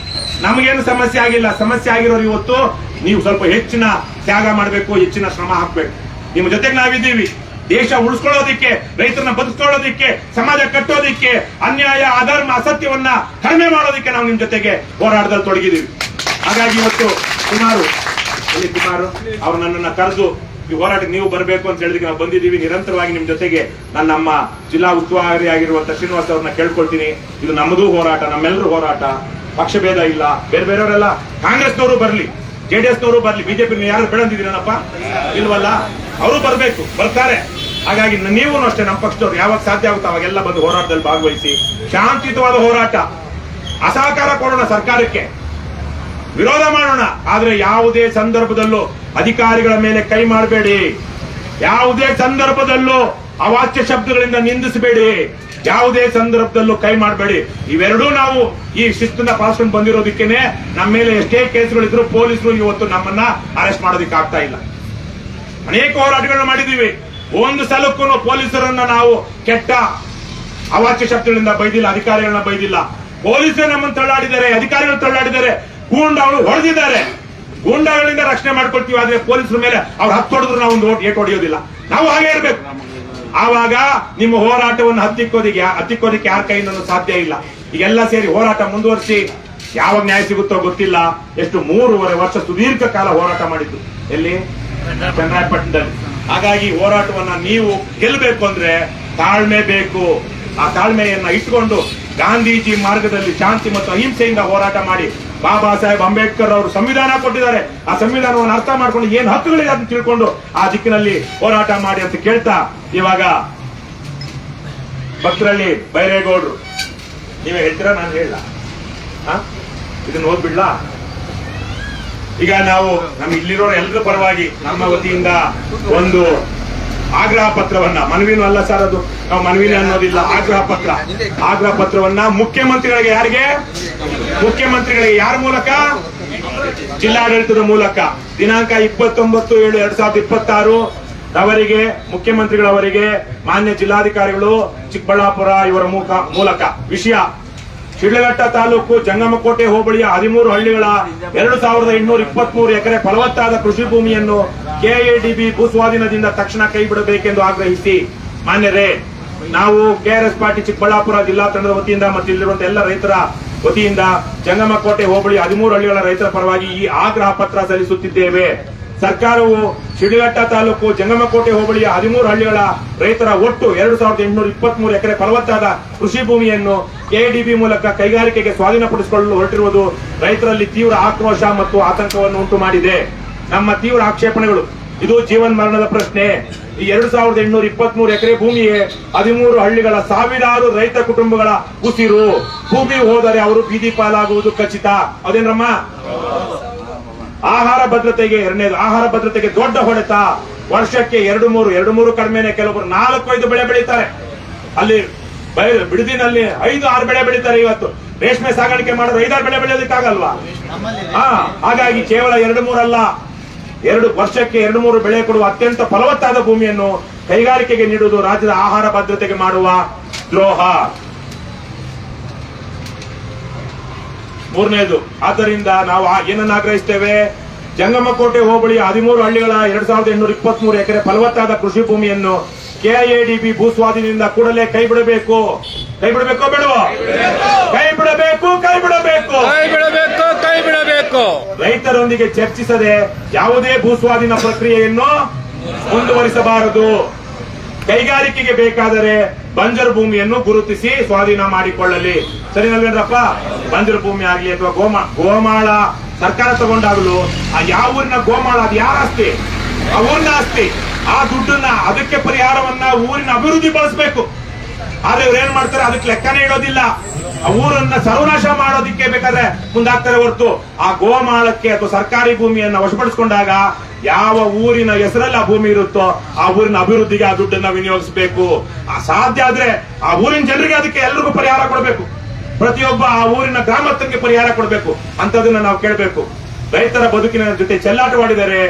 ನಮಗೇನು ಸಮಸ್ಯೆ ಆಗಿಲ್ಲ. ಸಮಸ್ಯೆ ಆಗಿರೋರು ಇವತ್ತು ನೀವು ಸ್ವಲ್ಪ ಹೆಚ್ಚಿನ ತ್ಯಾಗ ಮಾಡಬೇಕು, ಹೆಚ್ಚಿನ ಶ್ರಮ ಹಾಕ್ಬೇಕು. ನಿಮ್ಮ ಜೊತೆಗೆ ನಾವಿದ್ದೀವಿ. ದೇಶ ಉಳಿಸ್ಕೊಳ್ಳೋದಿಕ್ಕೆ, ರೈತರನ್ನ ಬದುಕೊಳ್ಳೋದಿಕ್ಕೆ, ಸಮಾಜ ಕಟ್ಟೋದಿಕ್ಕೆ, ಅನ್ಯಾಯ, ಅಧರ್ಮ, ಅಸತ್ಯವನ್ನ ಕಡಿಮೆ ಮಾಡೋದಿಕ್ಕೆ ನಾವು ನಿಮ್ ಜೊತೆಗೆ ಹೋರಾಟದಲ್ಲಿ ತೊಡಗಿದ್ದೀವಿ. ಹಾಗಾಗಿ ಇವತ್ತು ಕುಮಾರು ಅವರು ನನ್ನನ್ನ ಕರೆದು ಈ ಹೋರಾಟಕ್ಕೆ ನೀವು ಬರಬೇಕು ಅಂತ ಹೇಳಿದಕ್ಕೆ ನಾವು ಬಂದಿದ್ದೀವಿ. ನಿರಂತರವಾಗಿ ನಿಮ್ ಜೊತೆಗೆ ನಾನು ನಮ್ಮ ಜಿಲ್ಲಾ ಉಸ್ತುವಾರಿ ಆಗಿರುವಂತಹ ಶ್ರೀನಿವಾಸ್ ಅವ್ರನ್ನ ಕೇಳ್ಕೊಳ್ತೀನಿ. ಇದು ನಮ್ಮದು ಹೋರಾಟ, ನಮ್ಮೆಲ್ಲರೂ ಹೋರಾಟ. ಪಕ್ಷಭೇದ ಇಲ್ಲ. ಬೇರೆಯವರೆಲ್ಲ ಕಾಂಗ್ರೆಸ್ನವರು ಬರ್ಲಿ, JDSನವರು ಬರ್ಲಿ, ಬಿಜೆಪಿ ಯಾರು ಬೇಡಂದಿದ್ದೀರನಪ್ಪ? ಇಲ್ವಲ್ಲ. ಅವರು ಬರ್ಬೇಕು, ಬರ್ತಾರೆ. ಹಾಗಾಗಿ ನೀವು ಅಷ್ಟೇ ನಮ್ಮ ಪಕ್ಷದವ್ರು ಯಾವಾಗ ಸಾಧ್ಯ ಆಗುತ್ತೆ ಅವಾಗೆಲ್ಲ ಬಂದು ಹೋರಾಟದಲ್ಲಿ ಭಾಗವಹಿಸಿ ಶಾಂತಿಯುತವಾದ ಹೋರಾಟ. ಅಸಹಕಾರ ಕೊಡೋಣ, ಸರ್ಕಾರಕ್ಕೆ ವಿರೋಧ ಮಾಡೋಣ. ಆದ್ರೆ ಯಾವುದೇ ಸಂದರ್ಭದಲ್ಲೂ ಅಧಿಕಾರಿಗಳ ಮೇಲೆ ಕೈ ಮಾಡಬೇಡಿ. ಯಾವುದೇ ಸಂದರ್ಭದಲ್ಲೂ ಅವಾಚ್ಯ ಶಬ್ದಗಳಿಂದ ನಿಂದಿಸಬೇಡಿ. ಯಾವುದೇ ಸಂದರ್ಭದಲ್ಲೂ ಕೈ ಮಾಡಬೇಡಿ. ಇವೆರಡೂ ನಾವು ಈ ಶಿಸ್ತನ್ನ ಪಾಲಿಸ್ಕೊಂಡು ಬಂದಿರೋದಕ್ಕೇನೆ ನಮ್ಮ ಮೇಲೆ ಎಷ್ಟೇ ಕೇಸ್ಗಳಿದ್ರು ಪೊಲೀಸರು ಇವತ್ತು ನಮ್ಮನ್ನ ಅರೆಸ್ಟ್ ಮಾಡೋದಕ್ಕೆ ಆಗ್ತಾ ಇಲ್ಲ. ಅನೇಕ ಹೋರಾಟಗಳನ್ನ ಮಾಡಿದೀವಿ. ಒಂದು ಸಲಕ್ಕೂ ಪೊಲೀಸರನ್ನ ನಾವು ಕೆಟ್ಟ ಅವಾಚ್ಯ ಶಬ್ದಗಳಿಂದ ಬೈದಿಲ್ಲ, ಅಧಿಕಾರಿಗಳನ್ನ ಬೈದಿಲ್ಲ. ಪೊಲೀಸರೇ ನಮ್ಮನ್ನು ತಳ್ಳಾಡಿದ್ದಾರೆ, ಅಧಿಕಾರಿಗಳು ತಳ್ಳಾಡಿದ್ದಾರೆ, ಗೂಂಡಾಗಳು ಹೊಡೆದಿದ್ದಾರೆ. ಗೂಂಡಾಗಳಿಂದ ರಕ್ಷಣೆ ಮಾಡ್ಕೊಳ್ತೀವಿ. ಆದ್ರೆ ಪೊಲೀಸರ ಮೇಲೆ ಅವ್ರು ಹತ್ತು ಹೊಡೆದ್ರು ನಾವು ಒಂದು ಏಟು ಹೊಡೆಯೋದಿಲ್ಲ. ನಾವು ಹಾಗೆ ಇರಬೇಕು. ಆವಾಗ ನಿಮ್ಮ ಹೋರಾಟವನ್ನು ಹತ್ತಿಕ್ಕೋದಿಕ್ಕೆ ಯಾರ ಕೈಯಿಂದ ಸಾಧ್ಯ ಇಲ್ಲ. ಈಗೆಲ್ಲ ಸೇರಿ ಹೋರಾಟ ಮುಂದುವರಿಸಿ ಯಾವಾಗ ನ್ಯಾಯ ಸಿಗುತ್ತೋ ಗೊತ್ತಿಲ್ಲ. ಎಷ್ಟು 3.5 ವರ್ಷ ಸುದೀರ್ಘ ಕಾಲ ಹೋರಾಟ ಮಾಡಿದ್ದು ಎಲ್ಲಿ? ಚನ್ನರಾಯಪಟ್ಟಣದಲ್ಲಿ. ಹಾಗಾಗಿ ಹೋರಾಟವನ್ನ ನೀವು ಗೆಲ್ಲಬೇಕು ಅಂದ್ರೆ ತಾಳ್ಮೆ ಬೇಕು. ಆ ತಾಳ್ಮೆಯನ್ನ ಇಟ್ಟುಕೊಂಡು ಗಾಂಧೀಜಿ ಮಾರ್ಗದಲ್ಲಿ ಶಾಂತಿ ಮತ್ತು ಅಹಿಂಸೆಯಿಂದ ಹೋರಾಟ ಮಾಡಿ ಬಾಬಾ ಸಾಹೇಬ್ ಅಂಬೇಡ್ಕರ್ ಅವರು ಸಂವಿಧಾನ ಕೊಟ್ಟಿದ್ದಾರೆ. ಆ ಸಂವಿಧಾನವನ್ನು ಅರ್ಥ ಮಾಡ್ಕೊಂಡು ಏನ್ ಹಕ್ಕುಗಳಿದೆ ಅಂತ ತಿಳ್ಕೊಂಡು ಆ ದಿಕ್ಕಿನಲ್ಲಿ ಹೋರಾಟ ಮಾಡಿ ಅಂತ ಕೇಳ್ತಾ, ಇವಾಗ ಭಕ್ತರಲ್ಲಿ ಬೈರೇಗೌಡರು ನೀವೇ ಹೇಳ್ತೀರಾ, ನಾನು ಹೇಳ ಇದನ್ನ ಓದ್ಬಿಡ್ಲಾ? ಈಗ ನಾವು ನಮ್ಮ ಇಲ್ಲಿರೋರು ಎಲ್ಲರ ಪರವಾಗಿ ನಮ್ಮ ವತಿಯಿಂದ ಒಂದು ಆಗ್ರಹ ಪತ್ರವನ್ನ, ಮನವಿನೂ ಅಲ್ಲ ಸರ್ ಅದು, ನಾವು ಮನವಿನೇ ಅನ್ನೋದಿಲ್ಲ, ಆಗ್ರಹ ಪತ್ರವನ್ನ ಮುಖ್ಯಮಂತ್ರಿಗಳಿಗೆ, ಯಾರಿಗೆ? ಮುಖ್ಯಮಂತ್ರಿಗಳಿಗೆ. ಯಾರ ಮೂಲಕ? ಜಿಲ್ಲಾಡಳಿತದ ಮೂಲಕ. ದಿನಾಂಕ 29/7/2026 ಅವರಿಗೆ, ಮುಖ್ಯಮಂತ್ರಿಗಳವರಿಗೆ, ಮಾನ್ಯ ಜಿಲ್ಲಾಧಿಕಾರಿಗಳು ಚಿಕ್ಕಬಳ್ಳಾಪುರ ಇವರ ಮೂಲಕ ವಿಷಯ: ಶಿಡ್ಲಘಟ್ಟ ತಾಲೂಕು ಜಂಗಮಕೋಟೆ ಹೋಬಳಿಯ 13 ಹಳ್ಳಿಗಳ 2823 ಎಕರೆ ಫಲವತ್ತಾದ ಕೃಷಿ ಭೂಮಿಯನ್ನು ಕೆಎಡಿಬಿ ಭೂಸ್ವಾಧೀನದಿಂದ ತಕ್ಷಣ ಕೈಬಿಡಬೇಕೆಂದು ಆಗ್ರಹಿಸಿ. ಮಾನ್ಯರೇ, ನಾವು ಕೆಆರ್ಎಸ್ ಪಾರ್ಟಿ ಚಿಕ್ಕಬಳ್ಳಾಪುರ ಜಿಲ್ಲಾ ತಂಡದ ವತಿಯಿಂದ ಮತ್ತು ಇಲ್ಲಿರುವಂತಹ ಎಲ್ಲ ರೈತರ ವತಿಯಿಂದ ಜಂಗಮಕೋಟೆ ಹೋಬಳಿ 13 ಹಳ್ಳಿಗಳ ರೈತರ ಪರವಾಗಿ ಈ ಆಗ್ರಹ ಪತ್ರ ಸಲ್ಲಿಸುತ್ತಿದ್ದೇವೆ. ಸರ್ಕಾರವು ಶಿಡ್ಲಘಟ್ಟ ತಾಲೂಕು ಜಂಗಮಕೋಟೆ ಹೋಬಳಿಯ 13 ಹಳ್ಳಿಗಳ ರೈತರ ಒಟ್ಟು 2823 ಎಕರೆ ಫಲವತ್ತಾದ ಕೃಷಿ ಭೂಮಿಯನ್ನು ಕೆಡಿಬಿ ಮೂಲಕ ಕೈಗಾರಿಕೆಗೆ ಸ್ವಾಧೀನಪಡಿಸಿಕೊಳ್ಳಲು ಹೊರಟಿರುವುದು ರೈತರಲ್ಲಿ ತೀವ್ರ ಆಕ್ರೋಶ ಮತ್ತು ಆತಂಕವನ್ನು ಉಂಟು ಮಾಡಿದೆ. ನಮ್ಮ ತೀವ್ರ ಆಕ್ಷೇಪಣೆಗಳು: ಇದು ಜೀವನ್ ಮರಣದ ಪ್ರಶ್ನೆ. ಈ 2823 ಎಕರೆ ಭೂಮಿಯೇ 13 ಹಳ್ಳಿಗಳ ಸಾವಿರಾರು ರೈತ ಕುಟುಂಬಗಳ ಉಸಿರು. ಭೂಮಿ ಹೋದರೆ ಅವರು ಬೀದಿ ಪಾಲಾಗುವುದು ಖಚಿತ. ಅದೇನಮ್ಮ? ಆಹಾರ ಭದ್ರತೆಗೆ, ಎರಡನೇದು ಆಹಾರ ಭದ್ರತೆಗೆ ದೊಡ್ಡ ಹೊಡೆತ. ವರ್ಷಕ್ಕೆ 2-3 ಕಡಿಮೆನೆ, ಕೆಲವೊಬ್ಬರು 4-5 ಬೆಳೆ ಬೆಳೀತಾರೆ. ಅಲ್ಲಿ ಬಿಡದಿನಲ್ಲಿ 5-6 ಬೆಳೆ ಬೆಳೀತಾರೆ. ಇವತ್ತು ರೇಷ್ಮೆ ಸಾಗಾಣಿಕೆ ಮಾಡೋರು 5-6 ಬೆಳೆ ಬೆಳೆಯೋದಕ್ಕಾಗಲ್ವಾ? ಹಾಗಾಗಿ ಕೇವಲ 2-3 ಅಲ್ಲ, ವರ್ಷಕ್ಕೆ 2-3 ಬೆಳೆ ಕೊಡುವ ಅತ್ಯಂತ ಫಲವತ್ತಾದ ಭೂಮಿಯನ್ನು ಕೈಗಾರಿಕೆಗೆ ನೀಡುವುದು ರಾಜ್ಯದ ಆಹಾರ ಭದ್ರತೆಗೆ ಮಾಡುವ ದ್ರೋಹ. ಮೂರನೇದು, ಆದ್ದರಿಂದ ನಾವು ಏನನ್ನು ಆಗ್ರಹಿಸ್ತೇವೆ? ಜಂಗಮಕೋಟೆ ಹೋಬಳಿಯ 13 ಹಳ್ಳಿಗಳ 2823 ಎಕರೆ ಫಲವತ್ತಾದ ಕೃಷಿ ಭೂಮಿಯನ್ನು ಕೆಐಎಡಿಬಿ ಭೂಸ್ವಾಧೀನದಿಂದ ಕೂಡಲೇ ಕೈಬಿಡಬೇಕು. ಕೈಬಿಡಬೇಕೋ ಬೇಡವೋ? ಕೈಬಿಡಬೇಕು. ರೈತರೊಂದಿಗೆ ಚರ್ಚಿಸದೆ ಯಾವುದೇ ಭೂಸ್ವಾಧೀನ ಪ್ರಕ್ರಿಯೆಯನ್ನು ಮುಂದುವರಿಸಬಾರದು. ಕೈಗಾರಿಕೆಗೆ ಬೇಕಾದರೆ ಬಂಜರು ಭೂಮಿಯನ್ನು ಗುರುತಿಸಿ ಸ್ವಾಧೀನ ಮಾಡಿಕೊಳ್ಳಲಿ. ಸರಿನಲ್ವೇನ್ರಪ್ಪ? ಬಂಜರು ಭೂಮಿ ಆಗ್ಲಿ ಅಥವಾ ಗೋಮಾಳ ಸರ್ಕಾರ ತಗೊಂಡಾಗಲು ಆ ಯಾವ ಊರಿನ ಗೋಮಾಳ, ಅದು ಯಾರ ಆಸ್ತಿ? ಆ ಊರಿನ ಆಸ್ತಿ. ಆ ದುಡ್ಡನ್ನ, ಅದಕ್ಕೆ ಪರಿಹಾರವನ್ನ ಊರಿನ ಅಭಿವೃದ್ಧಿ ಬಳಸಬೇಕು. ಆದ್ರೆ ಇವ್ರು ಏನ್ ಮಾಡ್ತಾರೆ? ಅದಕ್ಕೆ ಲೆಕ್ಕನೇ ಇಡೋದಿಲ್ಲ. ಆ ಊರನ್ನ ಸರ್ವನಾಶ ಮಾಡೋದಿಕ್ಕೆ ಬೇಕಾದ್ರೆ ಮುಂದಾಗ್ತಾರೆ ಹೊರತು ಆ ಗೋಮಾಳಕ್ಕೆ ಅಥವಾ ಸರ್ಕಾರಿ ಭೂಮಿಯನ್ನ ವಶಪಡಿಸಿಕೊಂಡಾಗ ಯಾವ ಊರಿನ ಹೆಸರಲ್ಲಿ ಆ ಭೂಮಿ ಇರುತ್ತೋ ಆ ಊರಿನ ಅಭಿವೃದ್ಧಿಗೆ ಆ ದುಡ್ಡನ್ನ ವಿನಿಯೋಗಿಸಬೇಕು. ಸಾಧ್ಯ ಆದ್ರೆ ಆ ಊರಿನ ಜನರಿಗೆ, ಅದಕ್ಕೆ ಎಲ್ರಿಗೂ ಪರಿಹಾರ ಕೊಡಬೇಕು. ಪ್ರತಿಯೊಬ್ಬ ಆ ಊರಿನ ಗ್ರಾಮಸ್ಥರಿಗೆ ಪರಿಹಾರ ಕೊಡಬೇಕು. ಅಂತದನ್ನ ನಾವು ಕೇಳಬೇಕು. ರೈತರ ಬದುಕಿನ ಜೊತೆ ಚೆಲ್ಲಾಟವಾಡಿದರೆ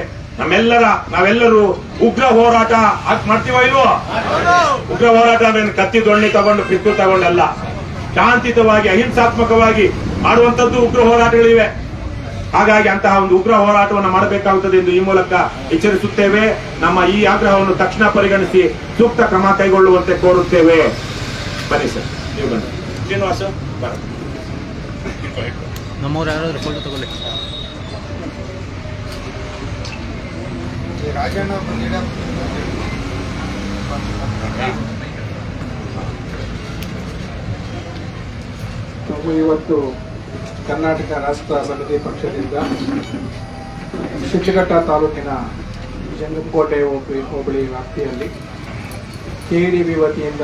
ನಾವೆಲ್ಲರೂ ಉಗ್ರ ಹೋರಾಟ ಮಾಡ್ತೀವೋ ಇಲ್ವೋ? ಉಗ್ರ ಹೋರಾಟ ಕತ್ತಿ ದೊಣ್ಣೆ ತಗೊಂಡು ಪಿತ್ತು ತಗೊಂಡಲ್ಲ, ಶಾಂತಿಯುತವಾಗಿ ಅಹಿಂಸಾತ್ಮಕವಾಗಿ ಮಾಡುವಂತದ್ದು ಉಗ್ರ ಹೋರಾಟಗಳಿವೆ. ಹಾಗಾಗಿ ಅಂತಹ ಒಂದು ಉಗ್ರ ಹೋರಾಟವನ್ನು ಮಾಡಬೇಕಾಗುತ್ತದೆ ಎಂದು ಈ ಮೂಲಕ ಎಚ್ಚರಿಸುತ್ತೇವೆ. ನಮ್ಮ ಈ ಆಗ್ರಹವನ್ನು ತಕ್ಷಣ ಪರಿಗಣಿಸಿ ಸೂಕ್ತ ಕ್ರಮ ಕೈಗೊಳ್ಳುವಂತೆ ಕೋರುತ್ತೇವೆ. ಬನ್ನಿ ಸರ್, ನೀವು ಬನ್ನಿ. ಶ್ರೀನಿವಾಸ ನಮ್ಮವ್ರು ಯಾರಾದ್ರೂ ಫೋಟೋ ತಗೊಳ್ಳಿ. ನಾವು ಇವತ್ತು ಕರ್ನಾಟಕ ರಾಷ್ಟ್ರ ಸಮಿತಿ ಪಕ್ಷದಿಂದ ಶಿಡ್ಲಘಟ್ಟ ತಾಲೂಕಿನ ಜಂಗಮಕೋಟೆ ಹೋಬಳಿ ವ್ಯಾಪ್ತಿಯಲ್ಲಿ ಕೆಡಿಬಿ ವತಿಯಿಂದ